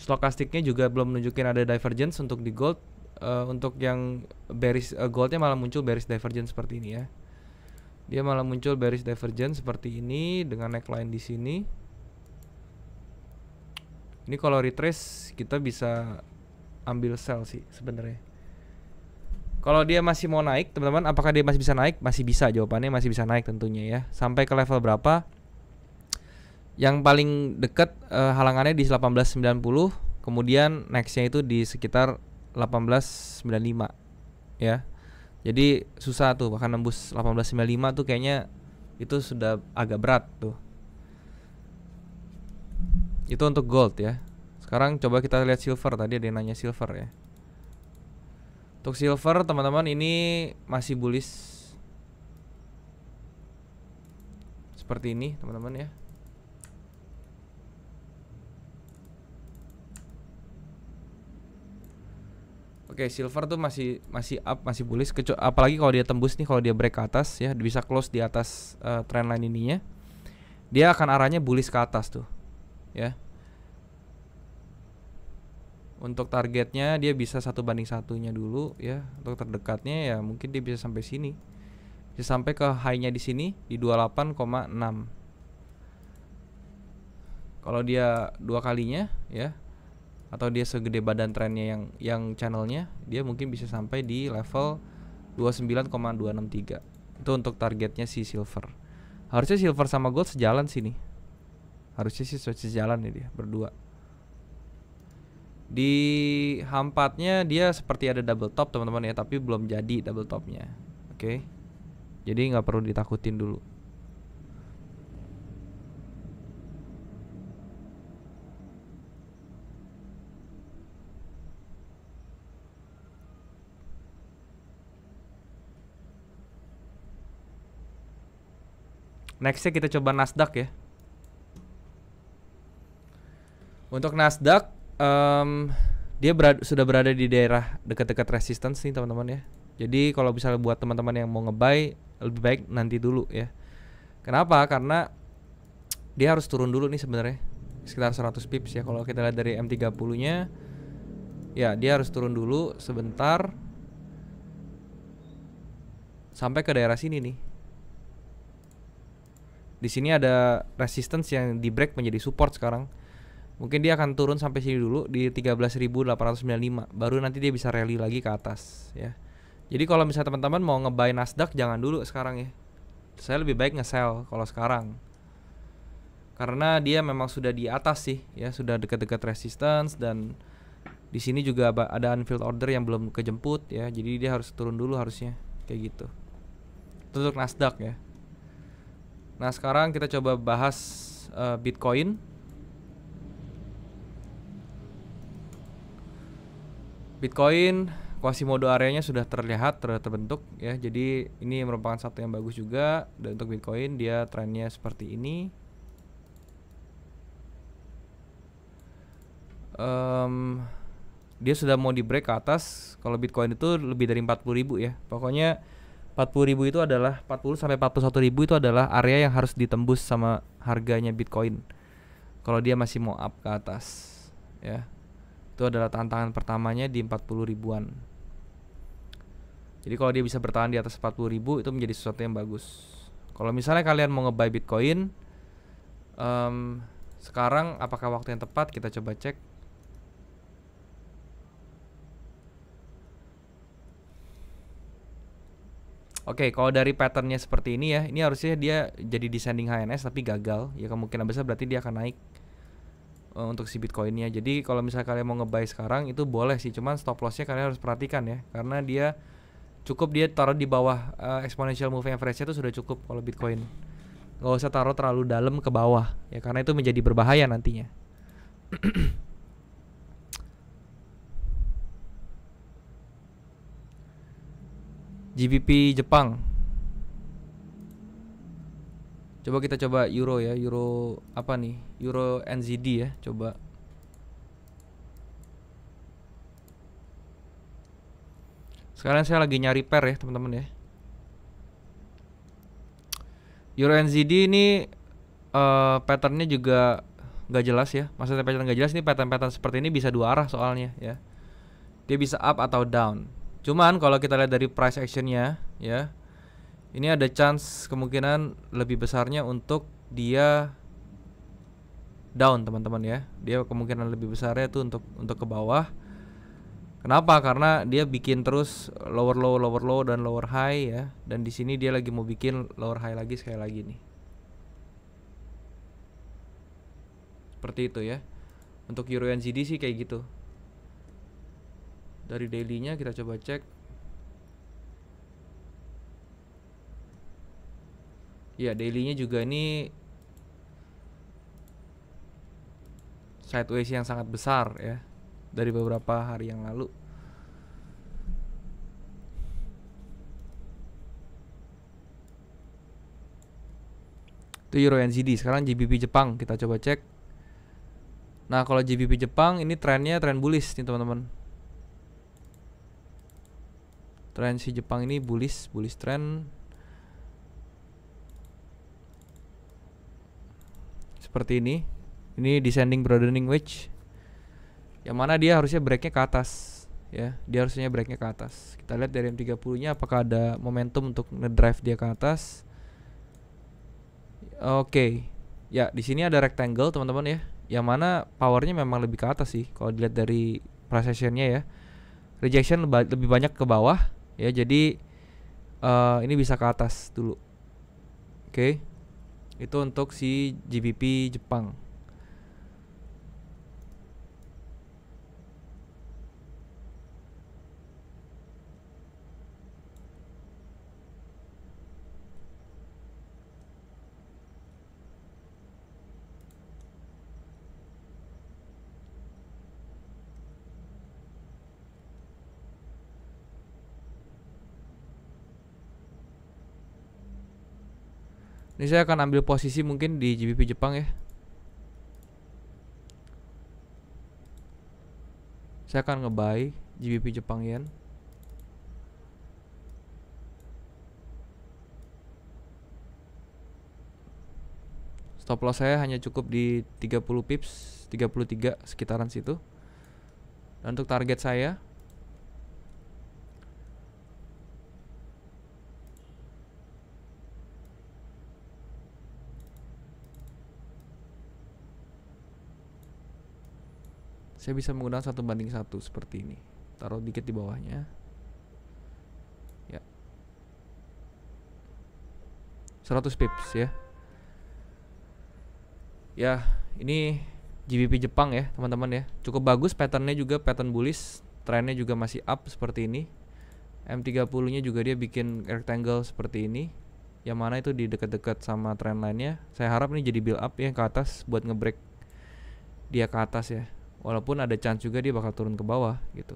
Stokastiknya juga belum menunjukin ada divergence untuk di gold. Untuk yang bearish goldnya malah muncul bearish divergence seperti ini ya. Dia malah muncul bearish divergence seperti ini dengan neckline di sini. Ini kalau retrace kita bisa ambil sell sih sebenarnya. Kalau dia masih mau naik, teman-teman, apakah dia masih bisa naik? Masih bisa, jawabannya masih bisa naik tentunya ya. Sampai ke level berapa? Yang paling dekat halangannya di 1890, kemudian nextnya itu di sekitar 1895 ya. Jadi susah tuh, bahkan nembus 1895 tuh kayaknya itu sudah agak berat tuh. Itu untuk gold ya. Sekarang coba kita lihat silver. Tadi ada yang nanya silver ya. Untuk silver teman-teman ini masih bullish seperti ini teman-teman ya. Oke, silver tuh masih up, masih bullish, apalagi kalau dia tembus nih, kalau dia break ke atas ya, bisa close di atas trendline ininya. Dia akan arahnya bullish ke atas tuh. ya. Untuk targetnya dia bisa 1:1-nya dulu ya. Untuk terdekatnya ya mungkin dia bisa sampai sini. Bisa sampai ke high-nya di sini di 28,6. Kalau dia dua kalinya ya, atau dia segede badan trennya yang channelnya, dia mungkin bisa sampai di level 29,263. Itu untuk targetnya si silver. Harusnya silver sama gold sejalan sini. Harusnya sih sejalan nih dia berdua. Di H4-nya dia seperti ada double top teman-teman ya, tapi belum jadi double topnya. Oke. Jadi nggak perlu ditakutin dulu. Nextnya kita coba Nasdaq ya. Untuk Nasdaq dia sudah berada di daerah dekat-dekat resistance nih teman-teman ya. Jadi kalau misalnya buat teman-teman yang mau nge-buy, lebih baik nanti dulu ya. Kenapa? Karena dia harus turun dulu nih sebenarnya, sekitar 100 pips ya. Kalau kita lihat dari M30-nya, ya dia harus turun dulu sebentar sampai ke daerah sini nih. Di sini ada resistance yang di break menjadi support sekarang. Mungkin dia akan turun sampai sini dulu di 13.895, baru nanti dia bisa rally lagi ke atas ya. Jadi kalau misalnya teman-teman mau nge-buy Nasdaq jangan dulu sekarang ya. Saya lebih baik nge-sell kalau sekarang. Karena dia memang sudah di atas sih ya, sudah dekat-dekat resistance, dan di sini juga ada unfilled order yang belum kejemput ya. Jadi dia harus turun dulu harusnya kayak gitu. Itu untuk Nasdaq ya. Nah, sekarang kita coba bahas Bitcoin. Bitcoin Quasimodo areanya sudah terbentuk ya. Jadi ini merupakan satu yang bagus juga. Dan untuk Bitcoin dia trennya seperti ini. Dia sudah mau di break ke atas. Kalau Bitcoin itu lebih dari 40.000 ya. Pokoknya 40.000 itu adalah 40 sampai 41.000 itu adalah area yang harus ditembus sama harganya Bitcoin. Kalau dia masih mau up ke atas ya. Itu adalah tantangan pertamanya di 40 ribuan. Jadi kalau dia bisa bertahan di atas 40.000 itu menjadi sesuatu yang bagus. Kalau misalnya kalian mau nge-buy Bitcoin sekarang apakah waktu yang tepat? Kita coba cek. Oke, kalau dari patternnya seperti ini ya, ini harusnya dia jadi descending HNS tapi gagal. Ya kemungkinan besar berarti dia akan naik untuk si Bitcoinnya. Jadi kalau misalnya kalian mau nge-buy sekarang itu boleh sih, cuman stop lossnya kalian harus perhatikan ya, karena dia taruh di bawah exponential moving average itu sudah cukup kalau Bitcoin. Gak usah taruh terlalu dalam ke bawah ya, karena itu menjadi berbahaya nantinya. GBP Jepang. Coba kita coba euro ya, euro apa nih? Euro NZD ya, coba. Sekarang saya lagi nyari pair ya, teman-teman ya. Euro NZD ini patternnya juga nggak jelas ya. Maksudnya pattern nggak jelas, ini pattern seperti ini bisa dua arah soalnya ya. Dia bisa up atau down. Cuman kalau kita lihat dari price actionnya ya, ini ada chance kemungkinan lebih besarnya untuk dia down teman-teman ya. Dia kemungkinan lebih besarnya itu untuk ke bawah. Kenapa? Karena dia bikin terus lower low dan lower high ya. Dan di sini dia lagi mau bikin lower high lagi sekali lagi nih. Seperti itu ya. Untuk Euro NZD sih kayak gitu. Dari daily-nya kita coba cek. Ya, daily-nya juga ini sideways yang sangat besar ya dari beberapa hari yang lalu. Itu Euro NZD. Sekarang GBP Jepang kita coba cek. Nah, kalau GBP Jepang ini trennya tren bullish nih teman-teman. Tren si Jepang ini bullish trend. Seperti ini Ini descending broadening wedge, yang mana dia harusnya breaknya ke atas ya. Dia harusnya breaknya ke atas. Kita lihat dari M30 nya apakah ada momentum untuk ngedrive dia ke atas. Oke. Ya, di sini ada rectangle teman-teman ya, yang mana powernya memang lebih ke atas sih kalau dilihat dari precessionnya ya. Rejection lebih banyak ke bawah ya, jadi ini bisa ke atas dulu. Oke. Itu untuk si GBP Jepang. Ini saya akan ambil posisi mungkin di GBP Jepang ya. Saya akan nge-buy GBP Jepang Yen. Stop loss saya hanya cukup di 30 pips, 33 sekitaran situ. Dan untuk target saya bisa menggunakan 1:1 seperti ini. Taruh dikit di bawahnya. Ya. 100 pips ya. Ya, ini GBP Jepang ya, teman-teman ya. Cukup bagus patternnya juga, pattern bullish. Trennya juga masih up seperti ini. M30-nya juga dia bikin rectangle seperti ini, yang mana itu di dekat-dekat sama trend line-nya. Saya harap ini jadi build up ya ke atas buat ngebreak dia ke atas ya. Walaupun ada chance juga dia bakal turun ke bawah gitu.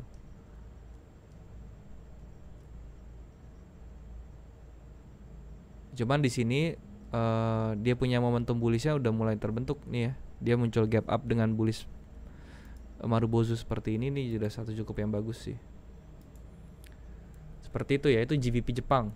Cuman di sini dia punya momentum bullishnya udah mulai terbentuk nih ya. Dia muncul gap up dengan bullish Marubozu seperti ini nih, sudah satu cukup yang bagus sih. Seperti itu ya, itu GBP Jepang.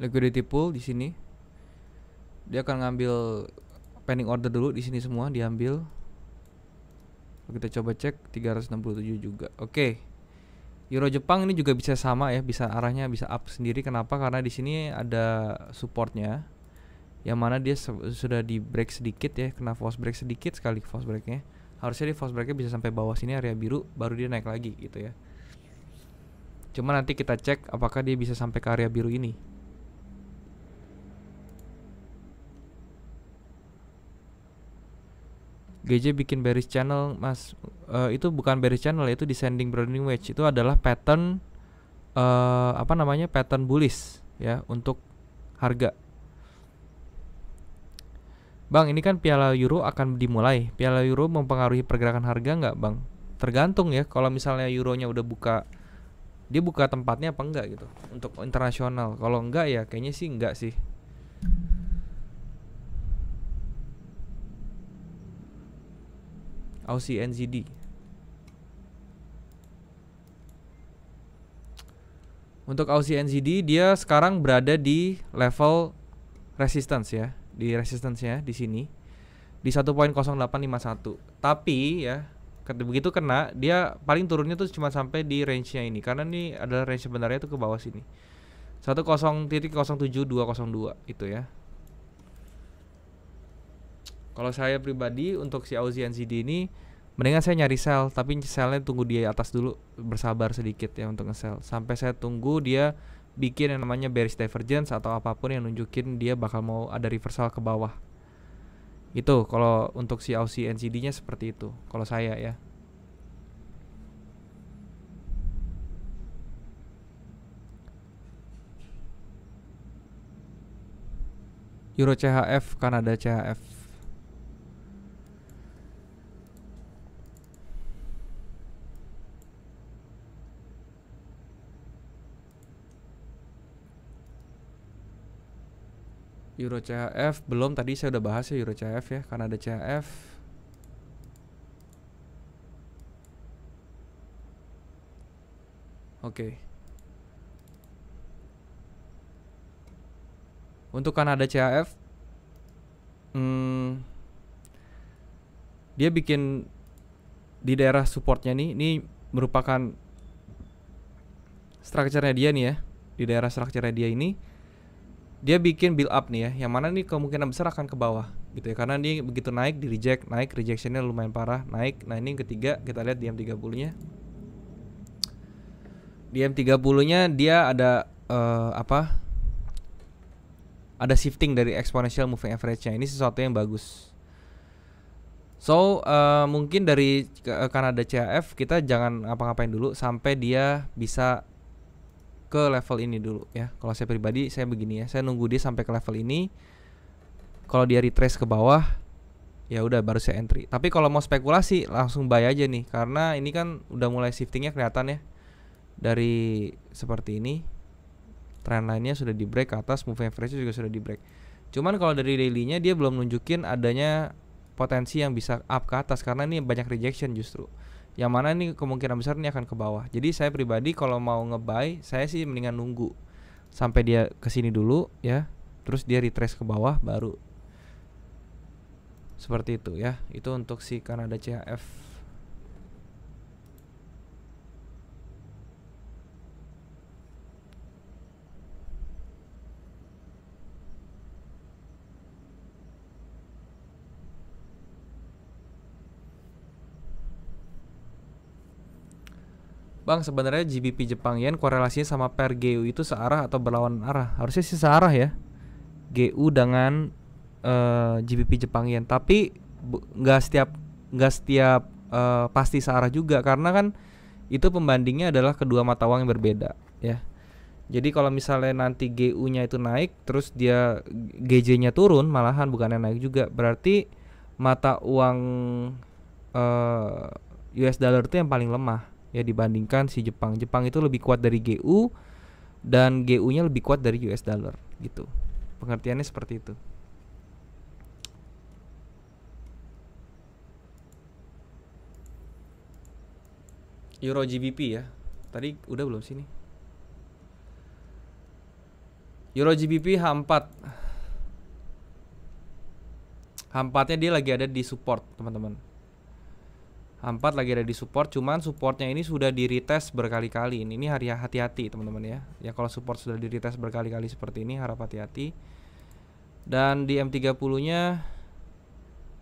Liquidity pool di sini. Dia akan ngambil pending order dulu di sini, semua diambil. Kita coba cek 367 juga. Oke. Euro Jepang ini juga bisa sama ya, bisa arahnya bisa up sendiri. Kenapa? Karena di sini ada supportnya, yang mana dia sudah di break sedikit ya, kena false break sedikit sekali false breaknya. Harusnya di false breaknya bisa sampai bawah sini area biru, baru dia naik lagi gitu ya. Cuma nanti kita cek apakah dia bisa sampai ke area biru ini. GJ bikin bearish channel mas. Itu bukan bearish channel, itu descending broadening wedge. Itu adalah pattern pattern bullish ya untuk harga. Bang, ini kan Piala Euro akan dimulai. Piala Euro mempengaruhi pergerakan harga nggak, Bang? Tergantung ya. Kalau misalnya Euronya udah buka, dia buka tempatnya apa enggak gitu untuk internasional. Kalau enggak ya kayaknya sih enggak sih. Aussie NZD. Untuk Aussie NZD dia sekarang berada di level resistance ya, di resistance-nya di sini di 1.0851. Tapi ya begitu kena, dia paling turunnya tuh cuma sampai di range-nya ini, karena ini adalah range sebenarnya tuh ke bawah sini. 10.07202 itu ya. Kalau saya pribadi untuk si Aussie NZD ini mendingan saya nyari sell, tapi sellnya tunggu dia atas dulu, bersabar sedikit ya untuk nge-sell sampai saya tunggu dia bikin yang namanya bearish divergence atau apapun yang nunjukin dia bakal mau ada reversal ke bawah. Itu kalau untuk si Aussie NZD-nya seperti itu kalau saya ya. Euro CHF, Kanada CHF. Euro CHF belum, tadi saya udah bahas ya Euro CHF ya, karena ada CHF. Oke. Untuk Kanada CHF, dia bikin di daerah supportnya nih, ini merupakan structure-nya dia nih ya. Di daerah structure-nya dia ini, dia bikin build up nih ya, yang mana nih kemungkinan besar akan ke bawah gitu ya, karena dia begitu naik di reject, naik rejectionnya lumayan parah, naik. Nah ini yang ketiga, kita lihat di M30 nya. Di M30 nya dia ada ada shifting dari exponential moving average nya. Ini sesuatu yang bagus. So mungkin dari Kanada CHF kita jangan ngapa-ngapain dulu sampai dia bisa ke level ini dulu ya. Kalau saya pribadi saya begini ya, saya nunggu dia sampai ke level ini. Kalau dia retrace ke bawah, ya udah baru saya entry. Tapi kalau mau spekulasi langsung buy aja nih, karena ini kan udah mulai shiftingnya kelihatan ya. Dari seperti ini, trendline-nya sudah di break ke atas, moving average juga sudah di break. Cuman kalau dari daily-nya dia belum nunjukin adanya potensi yang bisa up ke atas, karena ini banyak rejection justru. Yang mana ini kemungkinan besar ini akan ke bawah. Jadi saya pribadi kalau mau nge-buy, saya sih mendingan nunggu sampai dia kesini dulu ya, terus dia retrace ke bawah baru. Seperti itu ya. Itu untuk si Kanada CHF. Bang, sebenarnya GBP Jepang Yen korelasinya sama pair GU itu searah atau berlawanan arah? Harusnya sih searah ya, GU dengan GBP Jepang Yen. Tapi nggak setiap pasti searah juga, karena kan itu pembandingnya adalah kedua mata uang yang berbeda ya. Jadi kalau misalnya nanti GU-nya itu naik, terus dia GJ-nya turun, malahan bukannya naik juga, berarti mata uang US dollar itu yang paling lemah ya dibandingkan si Jepang. Jepang itu lebih kuat dari GU dan GU-nya lebih kuat dari US dollar gitu. Pengertiannya seperti itu. Euro GBP ya. Tadi udah belum sini? Euro GBP H4. H4-nya dia lagi ada di support, teman-teman. H4 lagi ada di support, cuman supportnya ini sudah di retest berkali-kali. Ini hari hati-hati teman-teman ya. Ya kalau support sudah di retest berkali-kali seperti ini, harap hati-hati. Dan di M30-nya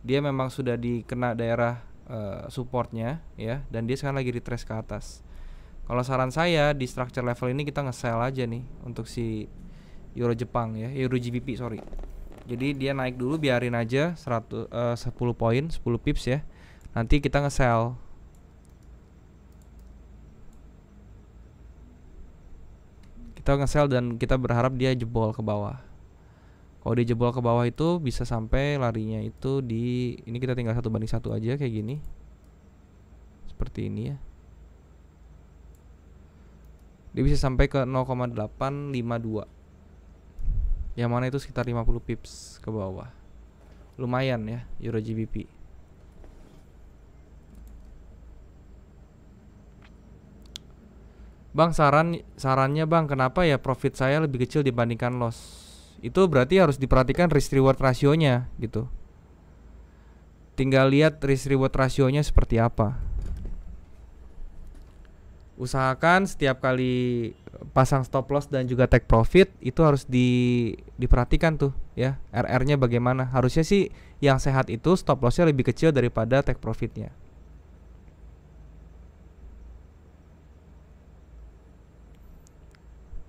dia memang sudah dikena daerah supportnya ya, dan dia sekarang lagi retrace ke atas. Kalau saran saya di structure level ini kita nge-sell aja nih untuk si Euro Jepang ya, Euro GBP sorry. Jadi dia naik dulu, biarin aja 10 poin, 10 pips ya. Nanti kita nge-sell. Kita nge-sell dan kita berharap dia jebol ke bawah. Kalau dia jebol ke bawah itu bisa sampai larinya itu di, ini kita tinggal 1:1 aja kayak gini. Seperti ini ya. Dia bisa sampai ke 0,852. Yang mana itu sekitar 50 pips ke bawah. Lumayan ya Euro GBP. Bang, sarannya bang, kenapa ya profit saya lebih kecil dibandingkan loss? Itu berarti harus diperhatikan risk reward rasionya gitu. Tinggal lihat risk reward rasionya seperti apa. Usahakan setiap kali pasang stop loss dan juga take profit itu harus diperhatikan tuh ya, RR-nya bagaimana. Harusnya sih yang sehat itu stop loss-nya lebih kecil daripada take profitnya.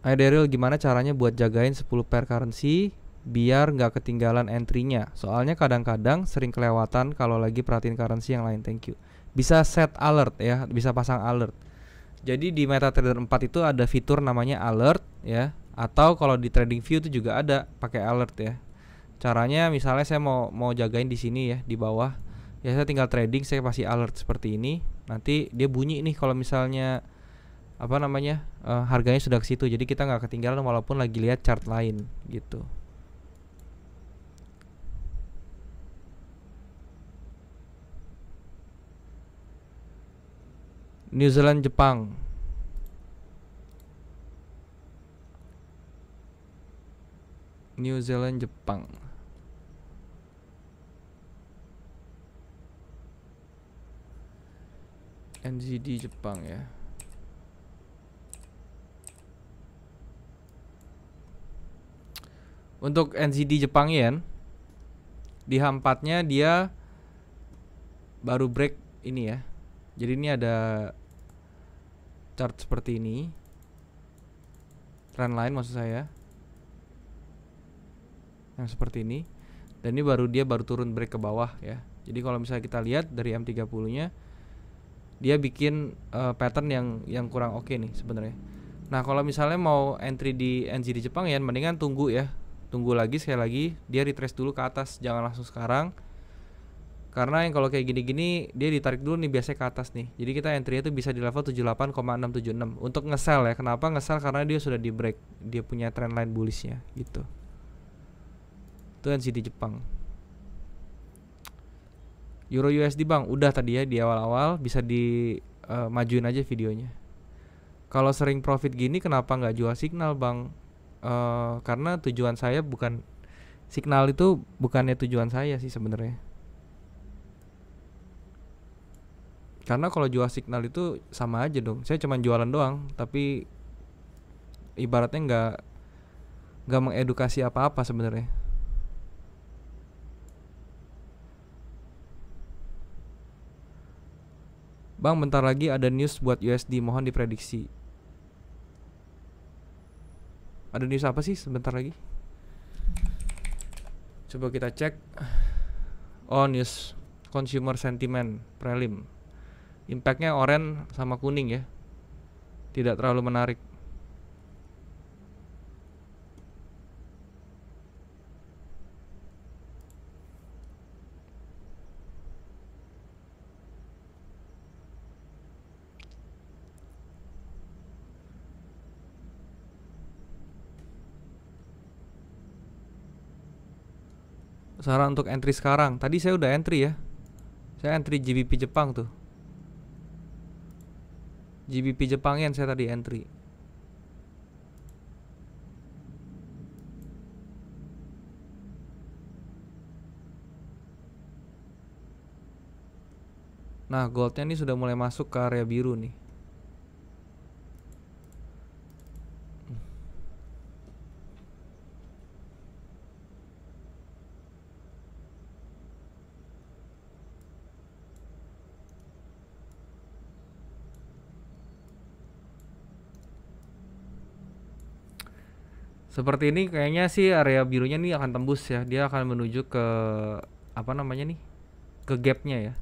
Ayo Daryl, gimana caranya buat jagain 10 pair currency biar nggak ketinggalan entry-nya? Soalnya kadang-kadang sering kelewatan kalau lagi perhatiin currency yang lain. Thank you. Bisa set alert ya, bisa pasang alert. Jadi di MetaTrader 4 itu ada fitur namanya alert ya, atau kalau di TradingView itu juga ada pakai alert ya. Caranya misalnya saya mau jagain di sini ya, di bawah. Ya saya tinggal trading, saya kasih alert seperti ini. Nanti dia bunyi nih kalau misalnya harganya sudah ke situ, jadi kita nggak ketinggalan walaupun lagi lihat chart lain gitu. New Zealand Jepang. New Zealand Jepang. NZD Jepang ya. Untuk NZD Jepang yen di H4-nya dia baru break ini ya. Jadi ini ada chart seperti ini. Trendline maksud saya. Yang seperti ini. Dan ini dia baru turun break ke bawah ya. Jadi kalau misalnya kita lihat dari M30-nya dia bikin pattern yang kurang oke nih sebenarnya. Nah, kalau misalnya mau entry di NZD Jepang ya mendingan tunggu ya. Tunggu lagi sekali lagi, dia retrace dulu ke atas, jangan langsung sekarang. Karena yang kalau kayak gini-gini dia ditarik dulu nih biasanya ke atas nih. Jadi kita entry itu bisa di level 78,676 untuk nge-sell ya. Kenapa nge-sell? Karena dia sudah di break, dia punya trendline bullishnya gitu. Itu NZD Jepang. Euro USD bang, udah tadi ya di awal-awal, bisa di majuin aja videonya. Kalau sering profit gini kenapa nggak jual signal bang? Karena tujuan saya bukan signal, itu bukannya tujuan saya sih sebenarnya. Karena kalau jual signal itu sama aja dong, saya cuma jualan doang, tapi ibaratnya nggak mengedukasi apa-apa sebenarnya. Bang, bentar lagi ada news buat USD, mohon diprediksi. Ada news apa sih sebentar lagi? Coba kita cek. Oh, news consumer sentiment prelim. Impactnya oranye sama kuning ya. Tidak terlalu menarik. Saran untuk entry sekarang. Tadi saya udah entry ya. Saya entry GBP Jepang tuh. GBP Jepang yen saya tadi entry. Nah, goldnya nih sudah mulai masuk ke area biru nih. Seperti ini kayaknya sih area birunya nih akan tembus ya. Dia akan menuju ke apa namanya nih? Ke gapnya ya.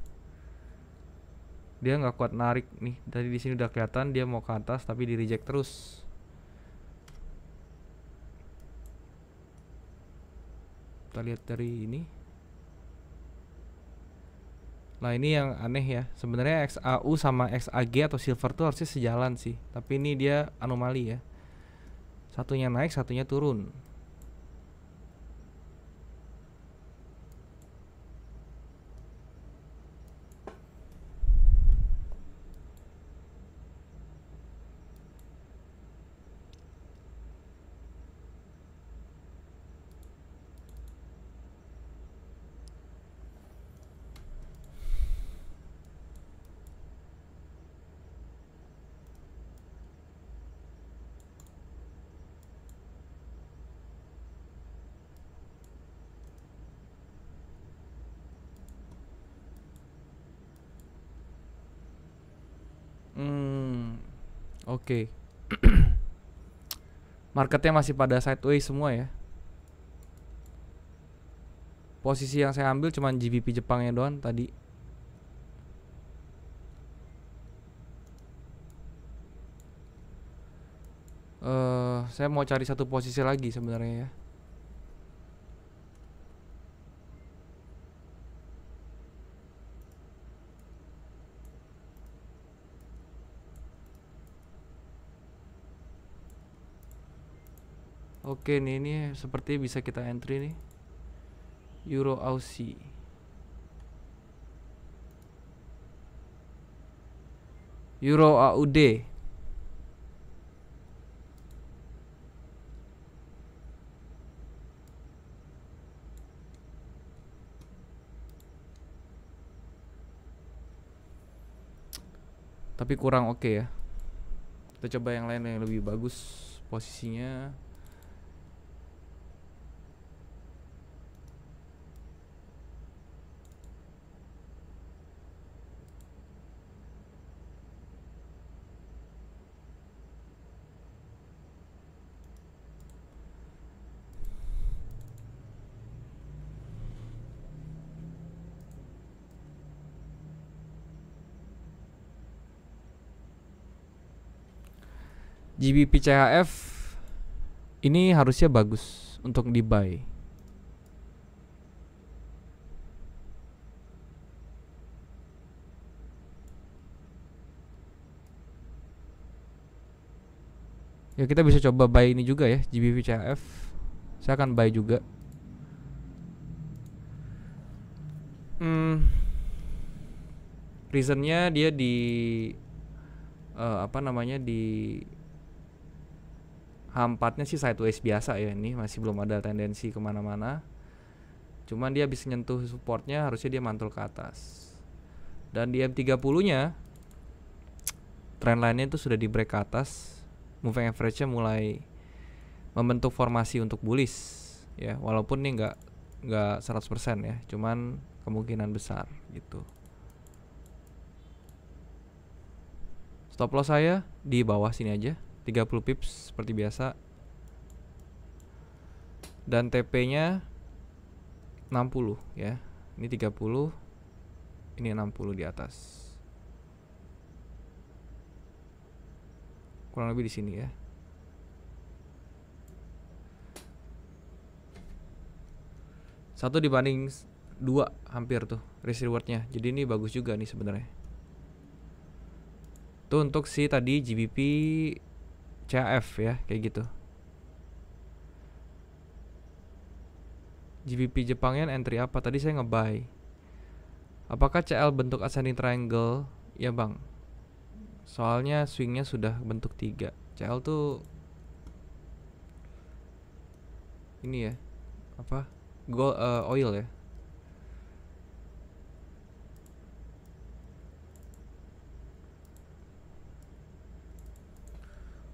Dia nggak kuat narik nih. Tadi di sini udah kelihatan dia mau ke atas tapi di reject terus. Kita lihat dari ini. Nah, ini yang aneh ya. Sebenarnya XAU sama XAG atau silver tuh harusnya sejalan sih. Tapi ini dia anomali ya. Satunya naik, satunya turun. Oke. Marketnya masih pada sideways semua ya. Posisi yang saya ambil cuma GBP Jepangnya doang tadi. Saya mau cari satu posisi lagi sebenarnya ya. Oke nih, ini seperti bisa kita entry nih. Euro Aussie. Euro AUD. Tapi kurang oke ya. Kita coba yang lain yang lebih bagus posisinya. GBP CHF ini harusnya bagus untuk di buy. Ya kita bisa coba buy ini juga ya, GBP CHF. Saya akan buy juga. Reasonnya dia di apa namanya, di H4-nya sih sideways biasa ya, ini masih belum ada tendensi kemana-mana. Cuman dia bisa nyentuh supportnya, harusnya dia mantul ke atas. Dan di M30-nya trend line-nya itu sudah di break ke atas. Moving average-nya mulai membentuk formasi untuk bullish ya, walaupun ini nggak 100% ya, cuman kemungkinan besar gitu. Stop loss saya di bawah sini aja, 30 pips seperti biasa. Dan TP-nya 60 ya. Ini 30, ini 60 di atas. Kurang lebih di sini ya. Satu dibanding 2 hampir tuh risk rewardnya. Jadi ini bagus juga nih sebenarnya. Tuh untuk si tadi GBP CHF ya, kayak gitu. GBP Jepangnya entry apa? Tadi saya nge-buy. Apakah CL bentuk ascending triangle? Ya bang, soalnya swingnya sudah bentuk 3. CL tuh ini ya, apa, gold, oil ya.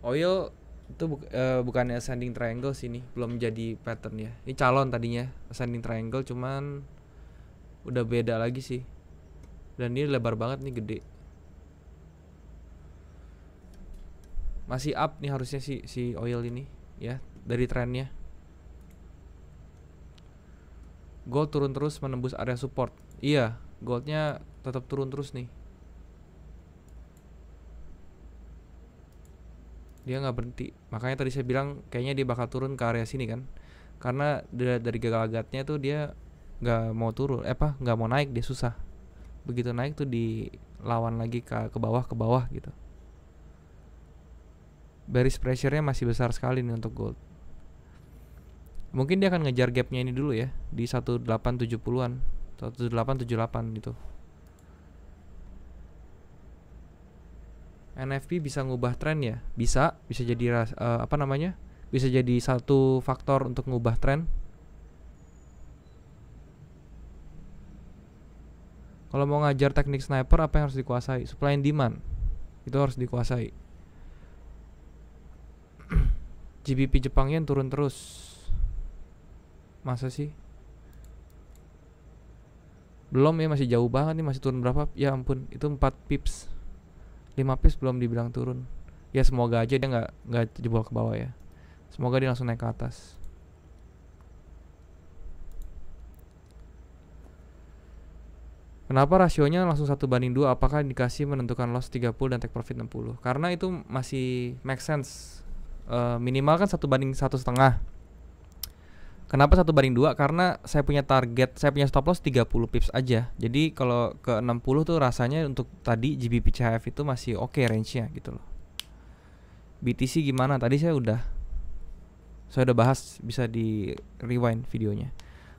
Oil itu bukannya ascending triangle sini, belum jadi pattern ya. Ini calon tadinya ascending triangle, cuman udah beda lagi sih. Dan ini lebar banget nih, gede. Masih up nih harusnya si oil ini ya dari trennya. Gold turun terus menembus area support. Iya, goldnya tetap turun terus nih. Dia nggak berhenti, makanya tadi saya bilang kayaknya dia bakal turun ke area sini kan, karena dari gagak-gagaknya tuh dia nggak mau turun, nggak mau naik, dia susah. Begitu naik tuh dilawan lagi ke bawah gitu. Bearish pressure-nya masih besar sekali nih untuk gold. Mungkin dia akan ngejar gapnya ini dulu ya, di 1870-an, 1878 gitu. NFP bisa ngubah tren ya? Bisa jadi bisa jadi satu faktor untuk ngubah tren. Kalau mau ngajar teknik sniper, apa yang harus dikuasai? Supply and demand, itu harus dikuasai. GBP Jepang yen turun terus. Masa sih? Belum ya, masih jauh banget nih, masih turun berapa? Ya ampun, itu 4 pips. 5 pips belum dibilang turun. Ya semoga aja dia nggak jebol ke bawah ya. Semoga dia langsung naik ke atas. Kenapa rasionya langsung 1:2? Apakah indikasi menentukan loss 30 dan take profit 60? Karena itu masih make sense. Minimal kan 1:1,5. Kenapa 1:2? Karena saya punya target, saya punya stop loss 30 pips aja. Jadi kalau ke 60 tuh rasanya untuk tadi GBP CHF itu masih oke range-nya gitu loh. BTC gimana? Tadi saya udah bahas, bisa di rewind videonya.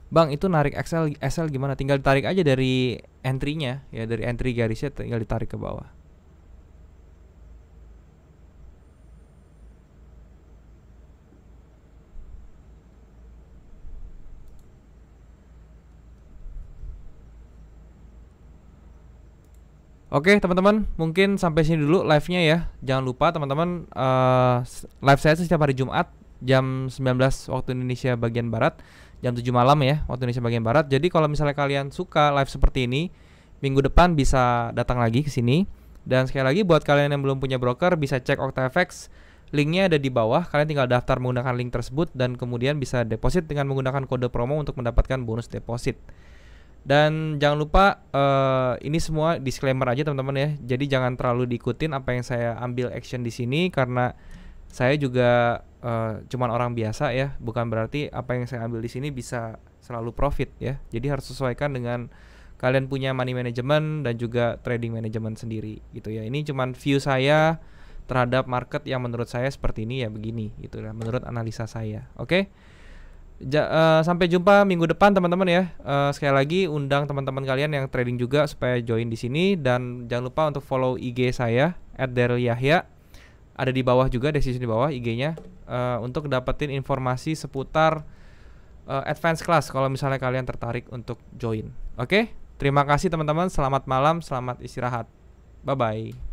Bang, itu narik SL gimana? Tinggal ditarik aja dari entry-nya ya, dari entry garisnya tinggal ditarik ke bawah. Oke teman-teman, mungkin sampai sini dulu live-nya ya. Jangan lupa teman-teman, live saya setiap hari Jumat jam 19 waktu Indonesia bagian Barat, jam 7 malam ya waktu Indonesia bagian Barat. Jadi kalau misalnya kalian suka live seperti ini, minggu depan bisa datang lagi ke sini. Dan sekali lagi buat kalian yang belum punya broker, bisa cek OctaFX, linknya ada di bawah. Kalian tinggal daftar menggunakan link tersebut dan kemudian bisa deposit dengan menggunakan kode promo untuk mendapatkan bonus deposit. Dan jangan lupa, ini semua disclaimer aja teman-teman ya. Jadi jangan terlalu diikutin apa yang saya ambil action di sini, karena saya juga cuman orang biasa ya. Bukan berarti apa yang saya ambil di sini bisa selalu profit ya. Jadi harus sesuaikan dengan kalian punya money management dan juga trading management sendiri gitu ya. Ini cuman view saya terhadap market yang menurut saya seperti ini ya, begini gitu ya, menurut analisa saya. Oke. Sampai jumpa minggu depan teman-teman ya. Sekali lagi undang teman-teman kalian yang trading juga supaya join di sini, dan jangan lupa untuk follow IG saya @darylyahya. Ada di bawah juga, deskripsi di bawah IG-nya, untuk dapetin informasi seputar advance class kalau misalnya kalian tertarik untuk join. Oke? Terima kasih teman-teman, selamat malam, selamat istirahat. Bye bye.